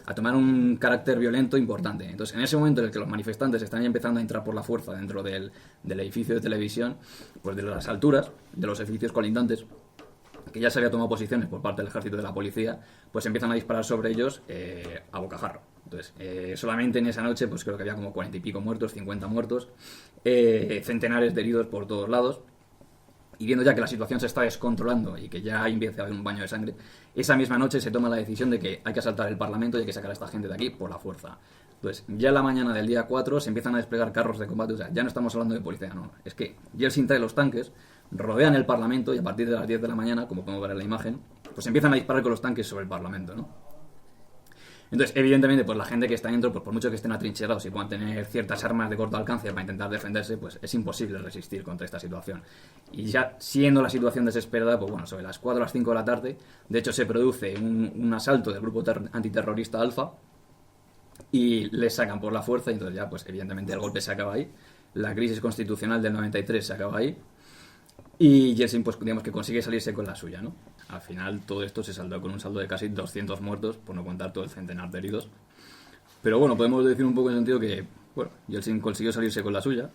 a tomar un carácter violento importante. Entonces, en ese momento en el que los manifestantes están ya empezando a entrar por la fuerza dentro del edificio de televisión, pues de las alturas, de los edificios colindantes, que ya se había tomado posiciones por parte del ejército y de la policía, pues empiezan a disparar sobre ellos a bocajarro. Entonces, solamente en esa noche, pues creo que había como 40 y pico muertos, 50 muertos, centenares de heridos por todos lados. Y viendo ya que la situación se está descontrolando y que ya empieza a haber un baño de sangre, esa misma noche se toma la decisión de que hay que asaltar el Parlamento y hay que sacar a esta gente de aquí por la fuerza. Entonces, ya en la mañana del día 4 se empiezan a desplegar carros de combate, o sea, ya no estamos hablando de policía, no. Es que Yeltsin trae los tanques, rodean el Parlamento y a partir de las 10 de la mañana, como podemos ver en la imagen, pues empiezan a disparar con los tanques sobre el Parlamento, ¿no? Entonces, evidentemente, pues la gente que está dentro, pues por mucho que estén atrincherados y puedan tener ciertas armas de corto alcance para intentar defenderse, pues es imposible resistir contra esta situación. Y ya siendo la situación desesperada, pues bueno, sobre las 4 o las 5 de la tarde, de hecho se produce un asalto del grupo antiterrorista Alfa y les sacan por la fuerza y entonces ya, pues evidentemente el golpe se acaba ahí. la crisis constitucional del 93 se acaba ahí, y Yeltsin, pues digamos que consigue salirse con la suya, ¿no? Al final todo esto se saldó con un saldo de casi 200 muertos, por no contar todo el centenar de heridos. Pero bueno, podemos decir un poco en el sentido que, bueno, Yeltsin consiguió salirse con la suya.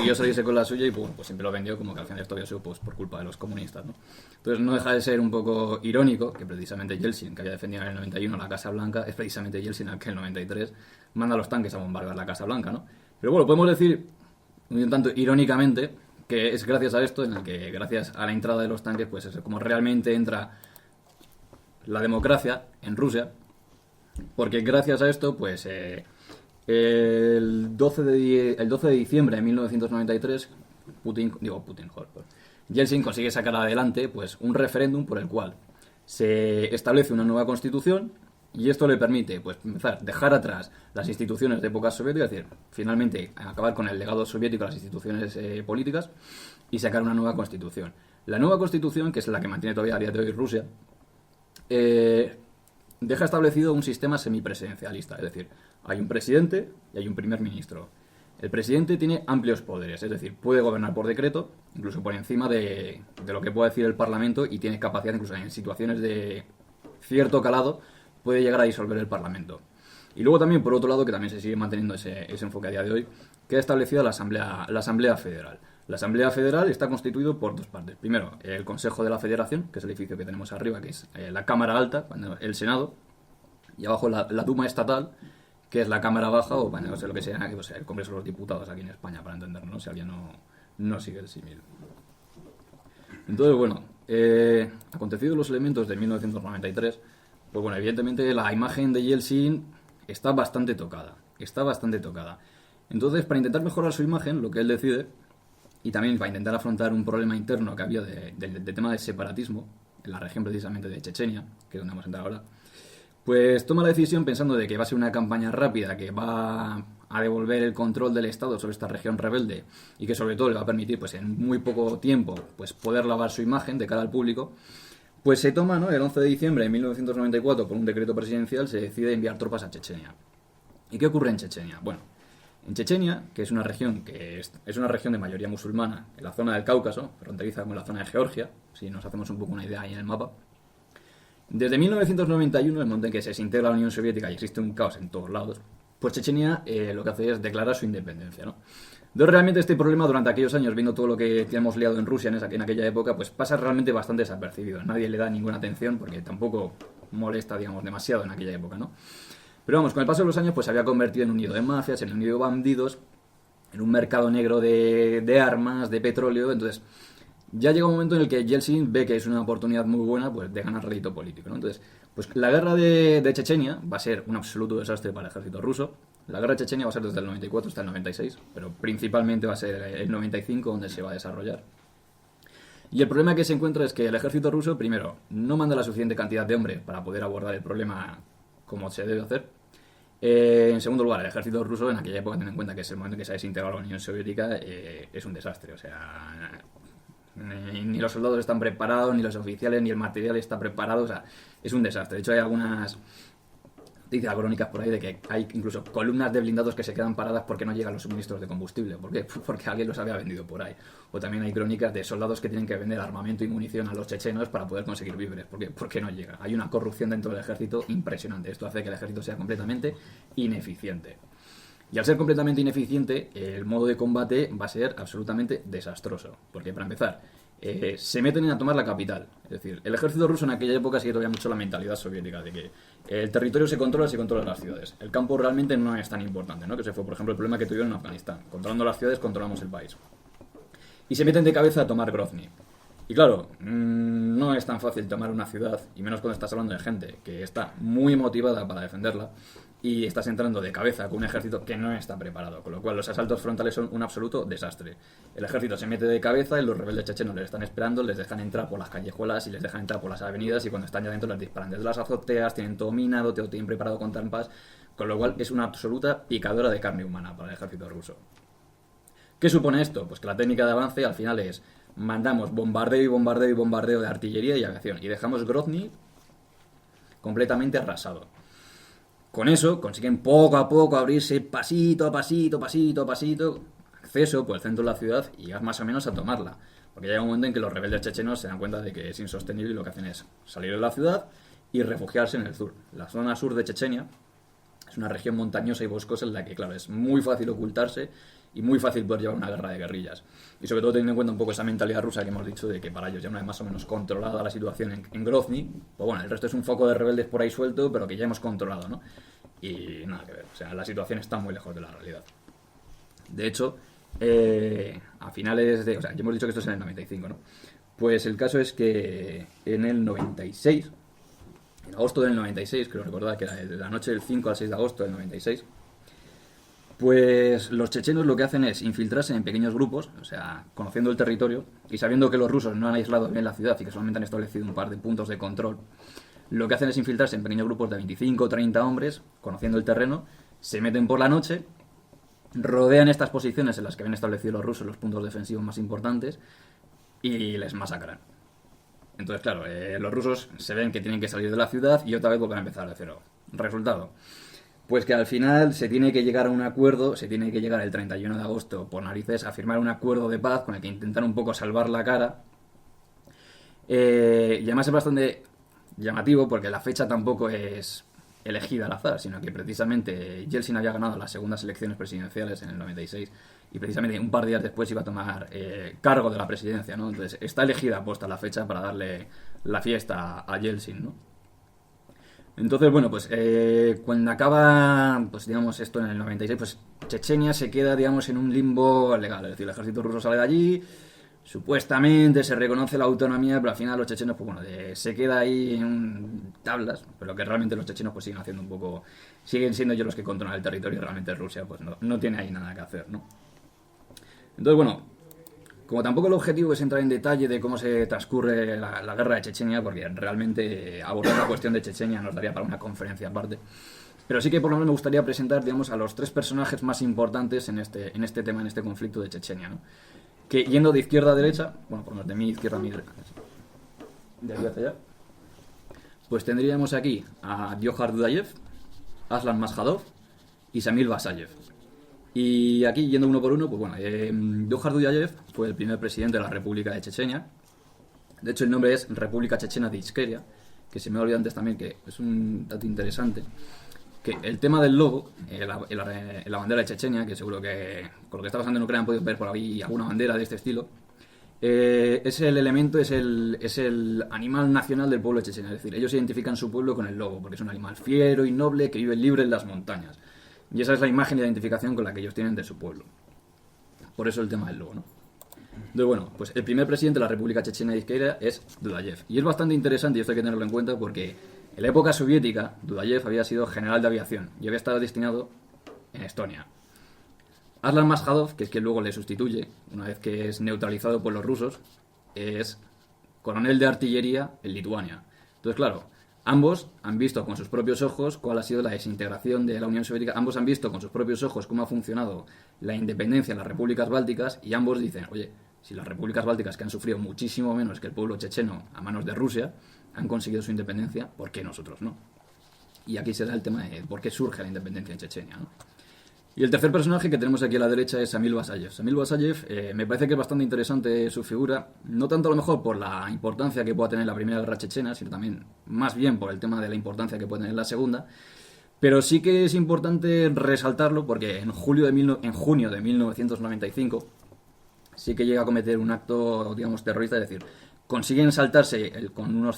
Y pues siempre lo vendió como que al final esto había sido pues, por culpa de los comunistas, ¿no? Entonces no deja de ser un poco irónico que precisamente Yeltsin, que había defendido en el 91 la Casa Blanca, es precisamente Yeltsin al que en el 93 manda a los tanques a bombardear la Casa Blanca, ¿no? Pero bueno, podemos decir un tanto irónicamente que es gracias a esto, en el que gracias a la entrada de los tanques, pues es como realmente entra la democracia en Rusia, porque gracias a esto, pues el 12 de diciembre de 1993, Yeltsin consigue sacar adelante pues un referéndum por el cual se establece una nueva constitución, y esto le permite pues empezar, dejar atrás las instituciones de época soviética, es decir, finalmente acabar con el legado soviético a las instituciones políticas y sacar una nueva constitución. La nueva constitución, que es la que mantiene todavía a día de hoy Rusia, deja establecido un sistema semipresidencialista, es decir, hay un presidente y hay un primer ministro. El presidente tiene amplios poderes, es decir, puede gobernar por decreto, incluso por encima de lo que pueda decir el Parlamento, y tiene capacidad, incluso en situaciones de cierto calado, puede llegar a disolver el Parlamento. Y luego también, por otro lado, que también se sigue manteniendo ese enfoque a día de hoy, queda establecida la Asamblea Federal. La Asamblea Federal está constituida por dos partes. Primero, el Consejo de la Federación, que es el edificio que tenemos arriba, que es la Cámara Alta, el Senado, y abajo la Duma Estatal, que es la Cámara Baja, o bueno, no sé lo que sea, el Congreso de los Diputados aquí en España, para entenderlo, ¿no? Si alguien no sigue el símil. Entonces, bueno, acontecidos los elementos de 1993, pues bueno, evidentemente la imagen de Yeltsin está bastante tocada. Entonces, para intentar mejorar su imagen, lo que él decide, y también para intentar afrontar un problema interno que había de tema de separatismo, en la región precisamente de Chechenia, que es donde vamos a entrar ahora, pues toma la decisión pensando de que va a ser una campaña rápida que va a devolver el control del Estado sobre esta región rebelde y que sobre todo le va a permitir pues en muy poco tiempo pues poder lavar su imagen de cara al público. Pues se toma, ¿no? El 11 de diciembre de 1994, por un decreto presidencial, se decide enviar tropas a Chechenia. ¿Y qué ocurre en Chechenia? Bueno, en Chechenia, que es una región de mayoría musulmana, en la zona del Cáucaso, fronteriza con la zona de Georgia, si nos hacemos un poco una idea ahí en el mapa, desde 1991, el momento en que se desintegra la Unión Soviética y existe un caos en todos lados, pues Chechenia lo que hace es declarar su independencia, ¿no? Entonces, realmente este problema durante aquellos años, viendo todo lo que hemos liado en Rusia en aquella época, pues pasa realmente bastante desapercibido. Nadie le da ninguna atención porque tampoco molesta, digamos, demasiado en aquella época, ¿no? Pero vamos, con el paso de los años, pues se había convertido en un nido de mafias, en un nido de bandidos, en un mercado negro de armas, de petróleo. Entonces, ya llega un momento en el que Yeltsin ve que es una oportunidad muy buena pues de ganar rédito político, ¿no? Entonces, pues la guerra de Chechenia va a ser un absoluto desastre para el ejército ruso. La guerra de Chechenia va a ser desde el 94 hasta el 96, pero principalmente va a ser el 95 donde se va a desarrollar. Y el problema que se encuentra es que el ejército ruso, primero, no manda la suficiente cantidad de hombres para poder abordar el problema como se debe hacer. En segundo lugar, el ejército ruso, en aquella época, teniendo en cuenta que es el momento en que se ha desintegrado la Unión Soviética, es un desastre. O sea, ni los soldados están preparados, ni los oficiales, ni el material está preparado. O sea, es un desastre. De hecho, hay algunas noticias crónicas por ahí de que hay incluso columnas de blindados que se quedan paradas porque no llegan los suministros de combustible. ¿Por qué? Porque alguien los había vendido por ahí. O también hay crónicas de soldados que tienen que vender armamento y munición a los chechenos para poder conseguir víveres. ¿Por qué? Porque no llega. Hay una corrupción dentro del ejército impresionante. Esto hace que el ejército sea completamente ineficiente. Y al ser completamente ineficiente, el modo de combate va a ser absolutamente desastroso. Porque, para empezar, se meten a tomar la capital. Es decir, el ejército ruso en aquella época sigue todavía mucho la mentalidad soviética de que el territorio se controla si controla las ciudades. El campo realmente no es tan importante, ¿no? Que ese fue, por ejemplo, el problema que tuvieron en Afganistán. Controlando las ciudades, controlamos el país. Y se meten de cabeza a tomar Grozny. Y claro, no es tan fácil tomar una ciudad, y menos cuando estás hablando de gente que está muy motivada para defenderla, y estás entrando de cabeza con un ejército que no está preparado, con lo cual los asaltos frontales son un absoluto desastre. El ejército se mete de cabeza y los rebeldes chechenos les están esperando, les dejan entrar por las callejuelas y les dejan entrar por las avenidas, y cuando están ya dentro les disparan desde las azoteas, tienen todo minado, todo tienen preparado con trampas, con lo cual es una absoluta picadora de carne humana para el ejército ruso. ¿Qué supone esto? Pues que la técnica de avance al final es: mandamos bombardeo y bombardeo y bombardeo de artillería y aviación y dejamos Grozny completamente arrasado. Con eso consiguen poco a poco abrirse pasito a pasito, pasito a pasito, acceso por el centro de la ciudad y llegar más o menos a tomarla. Porque llega un momento en que los rebeldes chechenos se dan cuenta de que es insostenible y lo que hacen es salir de la ciudad y refugiarse en el sur. La zona sur de Chechenia es una región montañosa y boscosa en la que, claro, es muy fácil ocultarse y muy fácil poder llevar una guerra de guerrillas. Y sobre todo teniendo en cuenta un poco esa mentalidad rusa que hemos dicho de que para ellos ya una vez más o menos controlada la situación en Grozny, pues bueno, el resto es un foco de rebeldes por ahí suelto, pero que ya hemos controlado, ¿no? Y nada que ver, o sea, la situación está muy lejos de la realidad. De hecho, a finales de... O sea, ya hemos dicho que esto es en el 95, ¿no? Pues el caso es que en el 96, en agosto del 96, creo recordar que era de la noche del 5 al 6 de agosto del 96, pues los chechenos lo que hacen es infiltrarse en pequeños grupos, o sea, conociendo el territorio y sabiendo que los rusos no han aislado bien la ciudad y que solamente han establecido un par de puntos de control, lo que hacen es infiltrarse en pequeños grupos de 25 o 30 hombres, conociendo el terreno, se meten por la noche, rodean estas posiciones en las que habían establecido los rusos los puntos defensivos más importantes y les masacran. Entonces, claro, los rusos se ven que tienen que salir de la ciudad y otra vez vuelven a empezar de cero. Resultado, pues que al final se tiene que llegar a un acuerdo, se tiene que llegar el 31 de agosto por narices a firmar un acuerdo de paz con el que intentan un poco salvar la cara. Y además es bastante llamativo porque la fecha tampoco es elegida al azar, sino que precisamente Yeltsin había ganado las segundas elecciones presidenciales en el 96 y precisamente un par de días después iba a tomar cargo de la presidencia, ¿no? Entonces está elegida aposta la fecha para darle la fiesta a Yeltsin, ¿no? Entonces, bueno, pues cuando acaba, pues digamos, esto en el 96, pues Chechenia se queda, digamos, en un limbo legal. Es decir, el ejército ruso sale de allí, supuestamente se reconoce la autonomía, pero al final los chechenos, pues bueno, se queda ahí en tablas, pero que realmente los chechenos pues siguen haciendo un poco, siguen siendo ellos los que controlan el territorio y realmente Rusia pues no tiene ahí nada que hacer, ¿no? Entonces, bueno, como tampoco el objetivo es entrar en detalle de cómo se transcurre la guerra de Chechenia, porque realmente abordar la cuestión de Chechenia nos daría para una conferencia aparte, pero sí que por lo menos me gustaría presentar, digamos, a los tres personajes más importantes en este tema, en este conflicto de Chechenia, ¿no? Que yendo de izquierda a derecha, bueno, por lo menos de mi izquierda a mi derecha, de aquí hacia allá, pues tendríamos aquí a Djokhar Dudayev, Aslan Maskhadov y Samil Basayev. Y aquí, yendo uno por uno, pues bueno, Djokhar Dudayev fue el primer presidente de la República de Chechenia. De hecho, el nombre es República Chechena de Ichkeria, que se me ha olvidado antes también, que es un dato interesante, que el tema del logo, la bandera de Chechenia, que seguro que con lo que está pasando en Ucrania han podido ver por ahí alguna bandera de este estilo, es el elemento, es el animal nacional del pueblo de Chechenia. Es decir, ellos identifican su pueblo con el lobo, porque es un animal fiero y noble que vive libre en las montañas. Y esa es la imagen de identificación con la que ellos tienen de su pueblo. Por eso el tema del logo, ¿no? Entonces, bueno, pues el primer presidente de la República Chechena de Ichkeria es Dudayev. Y es bastante interesante, y esto hay que tenerlo en cuenta, porque en la época soviética, Dudayev había sido general de aviación y había estado destinado en Estonia. Aslan Maskhadov, que es quien luego le sustituye, una vez que es neutralizado por los rusos, es coronel de artillería en Lituania. Entonces, claro, ambos han visto con sus propios ojos cuál ha sido la desintegración de la Unión Soviética. Ambos han visto con sus propios ojos cómo ha funcionado la independencia en las repúblicas bálticas y ambos dicen, oye, si las repúblicas bálticas, que han sufrido muchísimo menos que el pueblo checheno a manos de Rusia, han conseguido su independencia, ¿por qué nosotros no? Y aquí se da el tema de por qué surge la independencia en Chechenia, ¿no? Y el tercer personaje que tenemos aquí a la derecha es Samil Basayev. Samil Basayev me parece que es bastante interesante su figura, no tanto a lo mejor por la importancia que pueda tener la primera guerra chechena, sino también más bien por el tema de la importancia que puede tener la segunda, pero sí que es importante resaltarlo porque en junio de 1995 sí que llega a cometer un acto, digamos, terrorista, es decir, consiguen saltarse con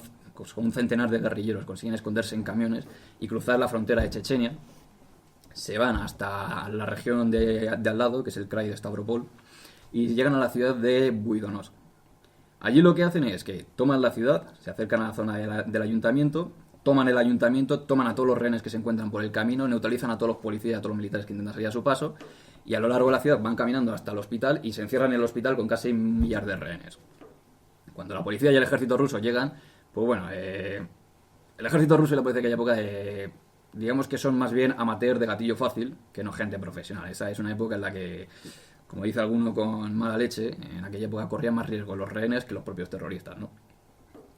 un centenar de guerrilleros, consiguen esconderse en camiones y cruzar la frontera de Chechenia. Se van hasta la región de al lado, que es el krai de Stavropol, y llegan a la ciudad de Buidonos. Allí lo que hacen es que toman la ciudad, se acercan a la zona del ayuntamiento, toman el ayuntamiento, toman a todos los rehenes que se encuentran por el camino, neutralizan a todos los policías y a todos los militares que intentan salir a su paso, y a lo largo de la ciudad van caminando hasta el hospital y se encierran en el hospital con casi 1 millar de rehenes. Cuando la policía y el ejército ruso llegan, pues bueno, el ejército ruso y la policía de aquella época digamos que son más bien amateur de gatillo fácil que no gente profesional. Esa es una época en la que, como dice alguno con mala leche, en aquella época corrían más riesgo los rehenes que los propios terroristas, ¿no?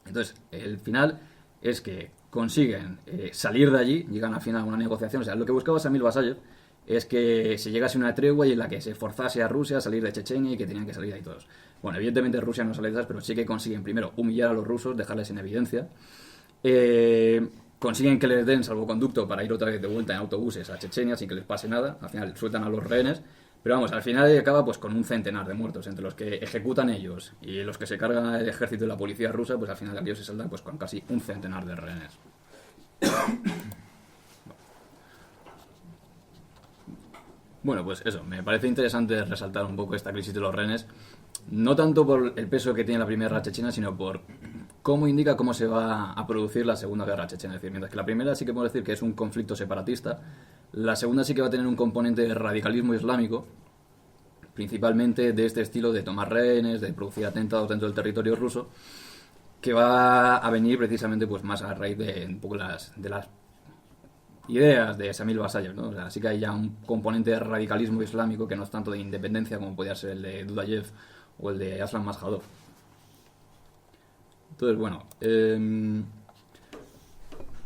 Entonces, el final es que consiguen salir de allí, llegan al final a una negociación. O sea, lo que buscaba Samil Basayev es que se llegase a una tregua y en la que se forzase a Rusia a salir de Chechenia y que tenían que salir ahí todos. Bueno, evidentemente Rusia no sale de esas, pero sí que consiguen primero humillar a los rusos, dejarles en evidencia. Consiguen que les den salvoconducto para ir otra vez de vuelta en autobuses a Chechenia sin que les pase nada. Al final sueltan a los rehenes, pero vamos, al final acaba pues con un centenar de muertos entre los que ejecutan ellos y los que se cargan el ejército y la policía rusa. Pues al final aquello se salda pues con casi un centenar de rehenes. Bueno, pues eso, me parece interesante resaltar un poco esta crisis de los rehenes, no tanto por el peso que tiene la primera guerra chechena, sino por cómo indica cómo se va a producir la segunda guerra chechena. Es decir, mientras que la primera sí que podemos decir que es un conflicto separatista, la segunda sí que va a tener un componente de radicalismo islámico, principalmente de este estilo de tomar rehenes, de producir atentados dentro del territorio ruso, que va a venir precisamente pues más a raíz de un poco de las ideas de Samil Basayev, ¿no? O sea, sí que hay ya un componente de radicalismo islámico que no es tanto de independencia como podría ser el de Dudayev o el de Aslan Maskhadov. Entonces, bueno,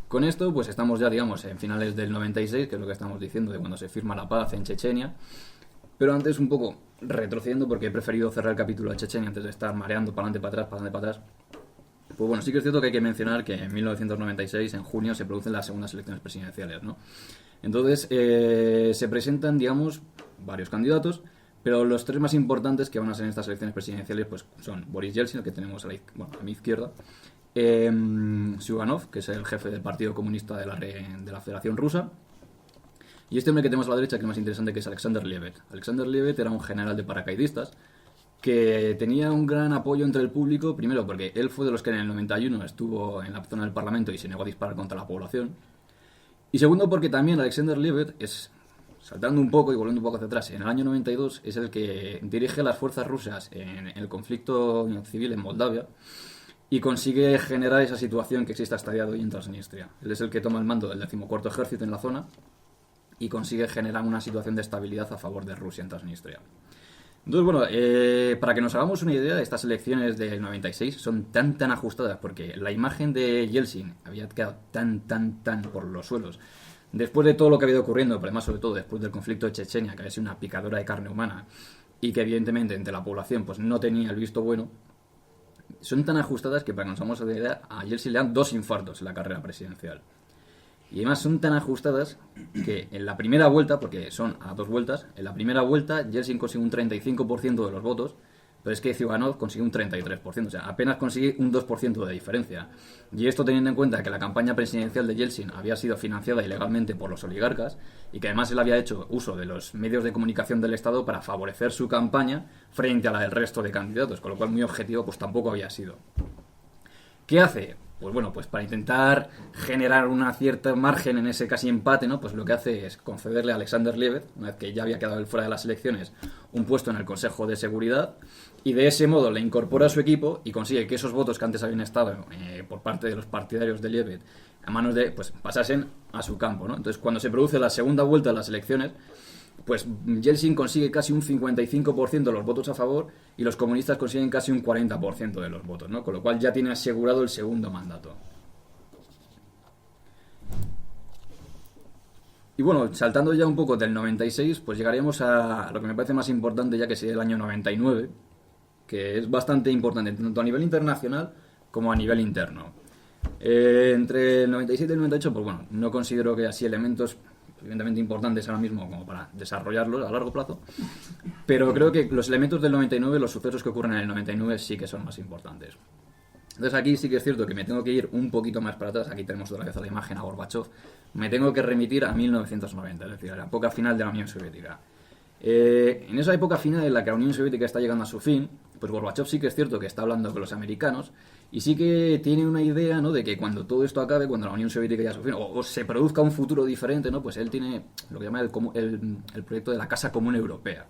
con esto pues estamos ya, digamos, en finales del 96, que es lo que estamos diciendo, de cuando se firma la paz en Chechenia. Pero antes un poco retrocediendo, porque he preferido cerrar el capítulo de Chechenia antes de estar mareando para adelante, para atrás, para adelante, para atrás. Pues bueno, sí que es cierto que hay que mencionar que en 1996, en junio, se producen las segundas elecciones presidenciales, ¿no? Entonces, se presentan, digamos, varios candidatos, pero los tres más importantes que van a ser en estas elecciones presidenciales pues son Boris Yeltsin, el que tenemos a mi izquierda, Zyuganov, que es el jefe del Partido Comunista de la Federación Rusa, y este hombre que tenemos a la derecha, que es más interesante, que es Alexander Lievet. Alexander Lievet era un general de paracaidistas que tenía un gran apoyo entre el público, primero porque él fue de los que en el 91 estuvo en la zona del Parlamento y se negó a disparar contra la población, y segundo porque también Alexander Lievet es, saltando un poco y volviendo un poco hacia atrás, en el año 92 es el que dirige las fuerzas rusas en el conflicto civil en Moldavia y consigue generar esa situación que existe hasta el día de hoy en Transnistria. Él es el que toma el mando del 14º ejército en la zona y consigue generar una situación de estabilidad a favor de Rusia en Transnistria. Entonces, bueno, para que nos hagamos una idea, estas elecciones del 96 son tan ajustadas porque la imagen de Yeltsin había quedado tan por los suelos. Después de todo lo que ha ido ocurriendo, pero además sobre todo después del conflicto de Chechenia, que había sido una picadora de carne humana y que evidentemente entre la población pues no tenía el visto bueno, son tan ajustadas que para que nos hagamos una idea, a Yeltsin le dan 2 infartos en la carrera presidencial. Y además son tan ajustadas que en la primera vuelta, porque son a 2 vueltas, en la primera vuelta Yeltsin consigue un 35% de los votos, pero es que Zyuganov consigue un 33%, o sea, apenas consigue un 2% de diferencia. Y esto teniendo en cuenta que la campaña presidencial de Yeltsin había sido financiada ilegalmente por los oligarcas y que además él había hecho uso de los medios de comunicación del Estado para favorecer su campaña frente a la del resto de candidatos, con lo cual muy objetivo pues tampoco había sido. ¿Qué hace? Pues bueno, pues para intentar generar una cierta margen en ese casi empate, ¿no? Pues lo que hace es concederle a Alexander Lievet, una vez que ya había quedado él fuera de las elecciones, un puesto en el Consejo de Seguridad, y de ese modo le incorpora a su equipo y consigue que esos votos que antes habían estado por parte de los partidarios de Lievet a manos de, pues pasasen a su campo, ¿no? Entonces, cuando se produce la segunda vuelta de las elecciones, pues Yeltsin consigue casi un 55% de los votos a favor y los comunistas consiguen casi un 40% de los votos, ¿no? Con lo cual ya tiene asegurado el segundo mandato. Y bueno, saltando ya un poco del 96, pues llegaríamos a lo que me parece más importante, ya que sería el año 99, que es bastante importante tanto a nivel internacional como a nivel interno. Entre el 97 y el 98, pues bueno, no considero que así elementos evidentemente importantes ahora mismo como para desarrollarlos a largo plazo, pero creo que los elementos del 99, los sucesos que ocurren en el 99 sí que son más importantes. Entonces aquí sí que es cierto que me tengo que ir un poquito más para atrás. Aquí tenemos otra vez a la imagen a Gorbachev. Me tengo que remitir a 1990, es decir, a la época final de la Unión Soviética. En esa época final en la que la Unión Soviética está llegando a su fin, pues Gorbachev sí que es cierto que está hablando con los americanos y sí que tiene una idea, ¿no?, de que cuando todo esto acabe, cuando la Unión Soviética ya a su fin, o se produzca un futuro diferente, ¿no?, pues él tiene lo que llama el proyecto de la Casa Común Europea.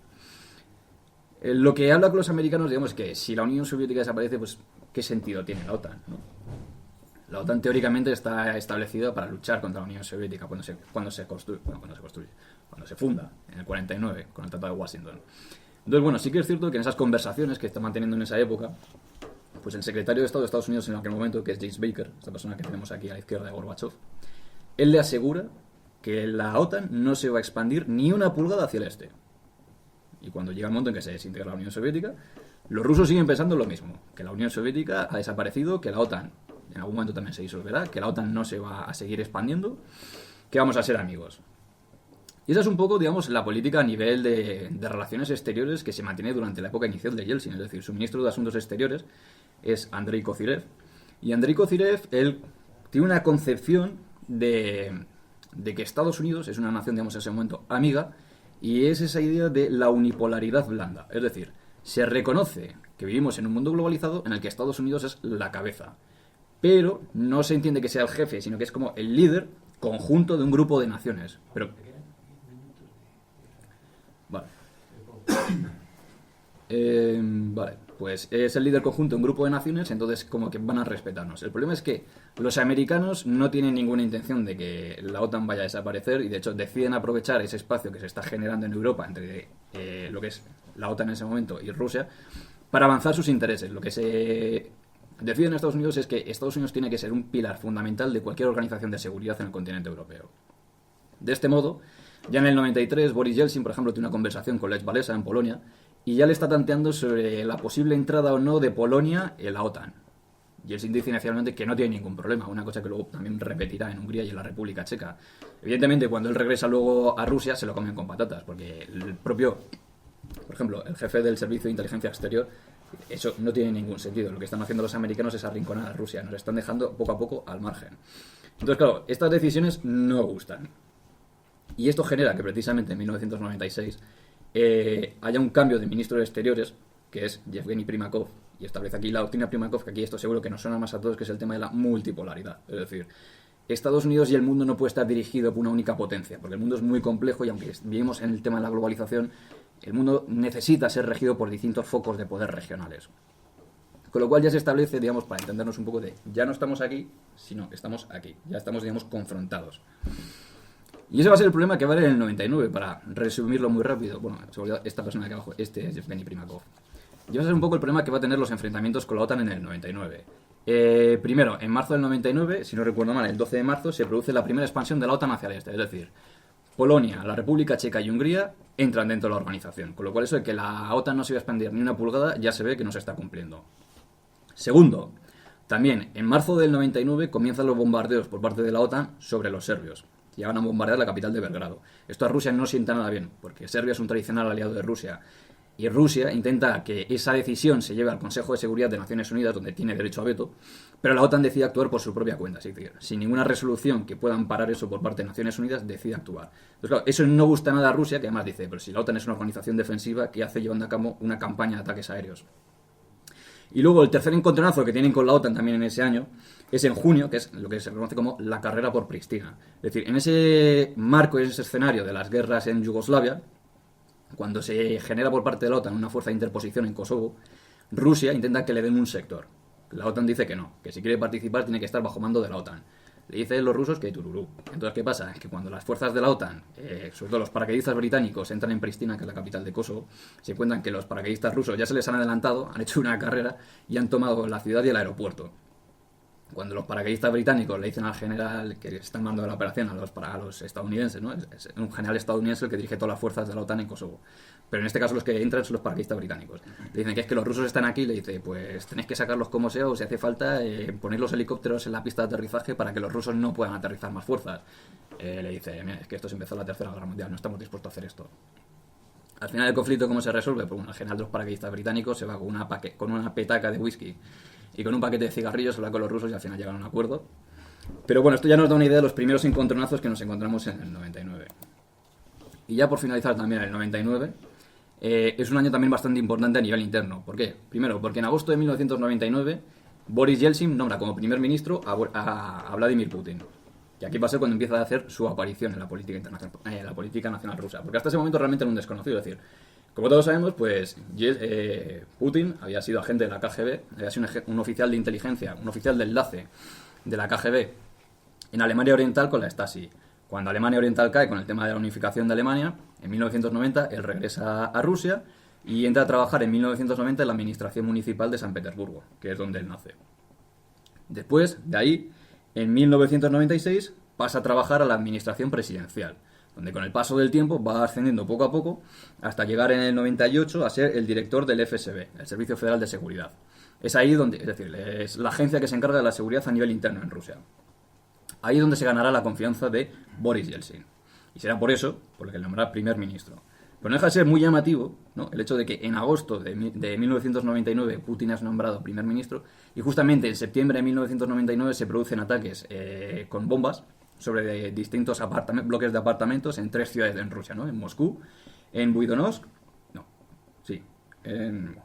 Lo que habla con los americanos, digamos, es que si la Unión Soviética desaparece, pues ¿qué sentido tiene la OTAN, ¿no? La OTAN teóricamente está establecida para luchar contra la Unión Soviética cuando se funda en el 49 con el Tratado de Washington. Entonces, bueno, sí que es cierto que en esas conversaciones que está manteniendo en esa época, pues el secretario de Estado de Estados Unidos en aquel momento, que es James Baker, esta persona que tenemos aquí a la izquierda de Gorbachev, él le asegura que la OTAN no se va a expandir ni una pulgada hacia el este. Y cuando llega el momento en que se desintegra la Unión Soviética, los rusos siguen pensando lo mismo, que la Unión Soviética ha desaparecido, que la OTAN en algún momento también se disolverá, que la OTAN no se va a seguir expandiendo, que vamos a ser amigos. Y esa es un poco, digamos, la política a nivel de relaciones exteriores que se mantiene durante la época inicial de Yeltsin. Es decir, su ministro de Asuntos Exteriores es Andrei Kozyrev. Y Andrei Kozyrev, él tiene una concepción de que Estados Unidos es una nación, digamos, en ese momento amiga, y es esa idea de la unipolaridad blanda. Es decir, se reconoce que vivimos en un mundo globalizado en el que Estados Unidos es la cabeza. Pero no se entiende que sea el jefe, sino que es como el líder conjunto de un grupo de naciones. Pero vale. Vale, pues es el líder conjunto de un grupo de naciones, entonces como que van a respetarnos. El problema es que los americanos no tienen ninguna intención de que la OTAN vaya a desaparecer y de hecho deciden aprovechar ese espacio que se está generando en Europa entre lo que es la OTAN en ese momento y Rusia para avanzar sus intereses. Lo que se decide en Estados Unidos es que Estados Unidos tiene que ser un pilar fundamental de cualquier organización de seguridad en el continente europeo. De este modo, ya en el 93, Boris Yeltsin, por ejemplo, tiene una conversación con Lech Walesa en Polonia y ya le está tanteando sobre la posible entrada o no de Polonia en la OTAN. Yeltsin dice inicialmente que no tiene ningún problema, una cosa que luego también repetirá en Hungría y en la República Checa. Evidentemente, cuando él regresa luego a Rusia, se lo comen con patatas, porque el propio, por ejemplo, el jefe del Servicio de Inteligencia Exterior, eso no tiene ningún sentido. Lo que están haciendo los americanos es arrinconar a Rusia, nos están dejando poco a poco al margen. Entonces, claro, estas decisiones no gustan. Y esto genera que precisamente en 1996 haya un cambio de ministro de Exteriores, que es Yevgeny Primakov, y establece aquí la doctrina Primakov, que aquí esto seguro que nos suena más a todos, que es el tema de la multipolaridad. Es decir, Estados Unidos y el mundo no puede estar dirigido por una única potencia, porque el mundo es muy complejo y aunque vivimos en el tema de la globalización, el mundo necesita ser regido por distintos focos de poder regionales. Con lo cual ya se establece, digamos, para entendernos un poco de, ya no estamos aquí, sino que estamos aquí. Ya estamos, digamos, confrontados. Y ese va a ser el problema que va a haber en el 99, para resumirlo muy rápido. Bueno, se olvidó esta persona de aquí abajo, este es Yevgeny Primakov. Y va a ser un poco el problema que va a tener los enfrentamientos con la OTAN en el 99. Primero, en marzo del 99, si no recuerdo mal, el 12 de marzo, se produce la primera expansión de la OTAN hacia el este. Es decir, Polonia, la República Checa y Hungría entran dentro de la organización. Con lo cual eso de que la OTAN no se iba a expandir ni una pulgada ya se ve que no se está cumpliendo. Segundo, también en marzo del 99 comienzan los bombardeos por parte de la OTAN sobre los serbios. Llegan a bombardear la capital de Belgrado. Esto a Rusia no sienta nada bien, porque Serbia es un tradicional aliado de Rusia. Y Rusia intenta que esa decisión se lleve al Consejo de Seguridad de Naciones Unidas, donde tiene derecho a veto, pero la OTAN decide actuar por su propia cuenta. Es decir, sin ninguna resolución que pueda amparar eso por parte de Naciones Unidas, decide actuar. Entonces, claro, eso no gusta nada a Rusia, que además dice, pero si la OTAN es una organización defensiva que hace llevando a cabo una campaña de ataques aéreos. Y luego el tercer encontronazo que tienen con la OTAN también en ese año es en junio, que es lo que se conoce como la carrera por Pristina. Es decir, en ese marco, en ese escenario de las guerras en Yugoslavia, cuando se genera por parte de la OTAN una fuerza de interposición en Kosovo, Rusia intenta que le den un sector. La OTAN dice que no, que si quiere participar tiene que estar bajo mando de la OTAN. Le dicen los rusos que tururú. Entonces, ¿qué pasa? Es que cuando las fuerzas de la OTAN, sobre todo los paracaidistas británicos, entran en Pristina, que es la capital de Kosovo, se encuentran que los paracaidistas rusos ya se les han adelantado, han hecho una carrera y han tomado la ciudad y el aeropuerto. Cuando los paracaidistas británicos le dicen al general que está en mando de la operación a los estadounidenses, ¿no? Es un general estadounidense el que dirige todas las fuerzas de la OTAN en Kosovo. Pero en este caso los que entran son los paracaidistas británicos. Le dicen que es que los rusos están aquí, le dice, pues tenéis que sacarlos como sea o si hace falta poner los helicópteros en la pista de aterrizaje para que los rusos no puedan aterrizar más fuerzas. Le dice, mira, es que esto se empezó la Tercera Guerra Mundial, no estamos dispuestos a hacer esto. Al final el conflicto, ¿cómo se resuelve? Pues bueno, el general de los paracaidistas británicos se va con una petaca de whisky y con un paquete de cigarrillos, habla con los rusos y al final llegan a un acuerdo. Pero bueno, esto ya nos da una idea de los primeros encontronazos que nos encontramos en el 99. Y ya por finalizar también el 99, es un año también bastante importante a nivel interno. ¿Por qué? Primero, porque en agosto de 1999 Boris Yeltsin nombra como primer ministro a Vladimir Putin. Y aquí va a ser cuando empieza a hacer su aparición en la política internacional, la política nacional rusa. Porque hasta ese momento realmente era un desconocido. Es decir, como todos sabemos, pues Putin había sido agente de la KGB, había sido un oficial de inteligencia, un oficial de enlace de la KGB en Alemania Oriental con la Stasi. Cuando Alemania Oriental cae con el tema de la unificación de Alemania, en 1990 él regresa a Rusia y entra a trabajar en 1990 en la Administración Municipal de San Petersburgo, que es donde él nace. Después, de ahí, en 1996 pasa a trabajar a la Administración Presidencial, donde con el paso del tiempo va ascendiendo poco a poco hasta llegar en el 98 a ser el director del FSB, el Servicio Federal de Seguridad. Es ahí donde, es decir, es la agencia que se encarga de la seguridad a nivel interno en Rusia. Ahí es donde se ganará la confianza de Boris Yeltsin. Y será por eso por lo que le nombrará primer ministro. Pero no deja de ser muy llamativo, ¿no?, el hecho de que en agosto de 1999 Putin es nombrado primer ministro y justamente en septiembre de 1999 se producen ataques con bombas sobre distintos bloques de apartamentos en 3 ciudades en Rusia, ¿no? En Moscú, en Buidonsk, en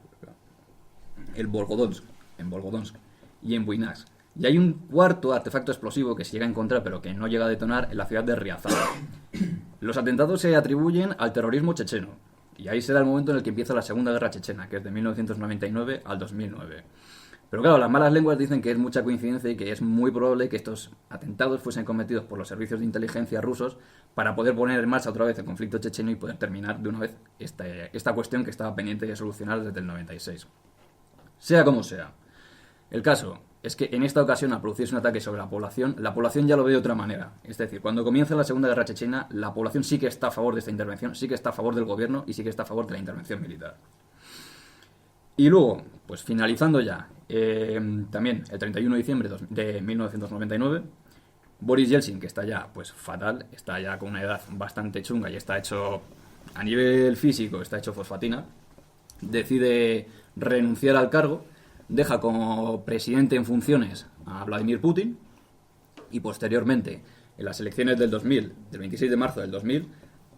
Volgodonsk y en Buinsk. Y hay un cuarto artefacto explosivo que se llega a encontrar pero que no llega a detonar en la ciudad de Ryazan. Los atentados se atribuyen al terrorismo checheno y ahí será el momento en el que empieza la Segunda Guerra Chechena, que es de 1999 al 2009. Pero claro, las malas lenguas dicen que es mucha coincidencia y que es muy probable que estos atentados fuesen cometidos por los servicios de inteligencia rusos para poder poner en marcha otra vez el conflicto checheno y poder terminar de una vez esta cuestión que estaba pendiente de solucionar desde el 96. Sea como sea, el caso es que en esta ocasión, al producirse un ataque sobre la población ya lo ve de otra manera. Es decir, cuando comienza la Segunda Guerra Chechena, la población sí que está a favor de esta intervención, sí que está a favor del gobierno y sí que está a favor de la intervención militar. Y luego, pues finalizando ya, también el 31 de diciembre de 1999, Boris Yeltsin, que está ya pues fatal, está ya con una edad bastante chunga y está hecho, a nivel físico, está hecho fosfatina, decide renunciar al cargo, deja como presidente en funciones a Vladimir Putin y posteriormente, en las elecciones del 2000, del 26 de marzo del 2000,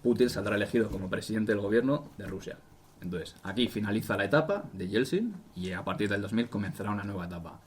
Putin saldrá elegido como presidente del gobierno de Rusia. Entonces, aquí finaliza la etapa de Yeltsin y a partir del 2000 comenzará una nueva etapa.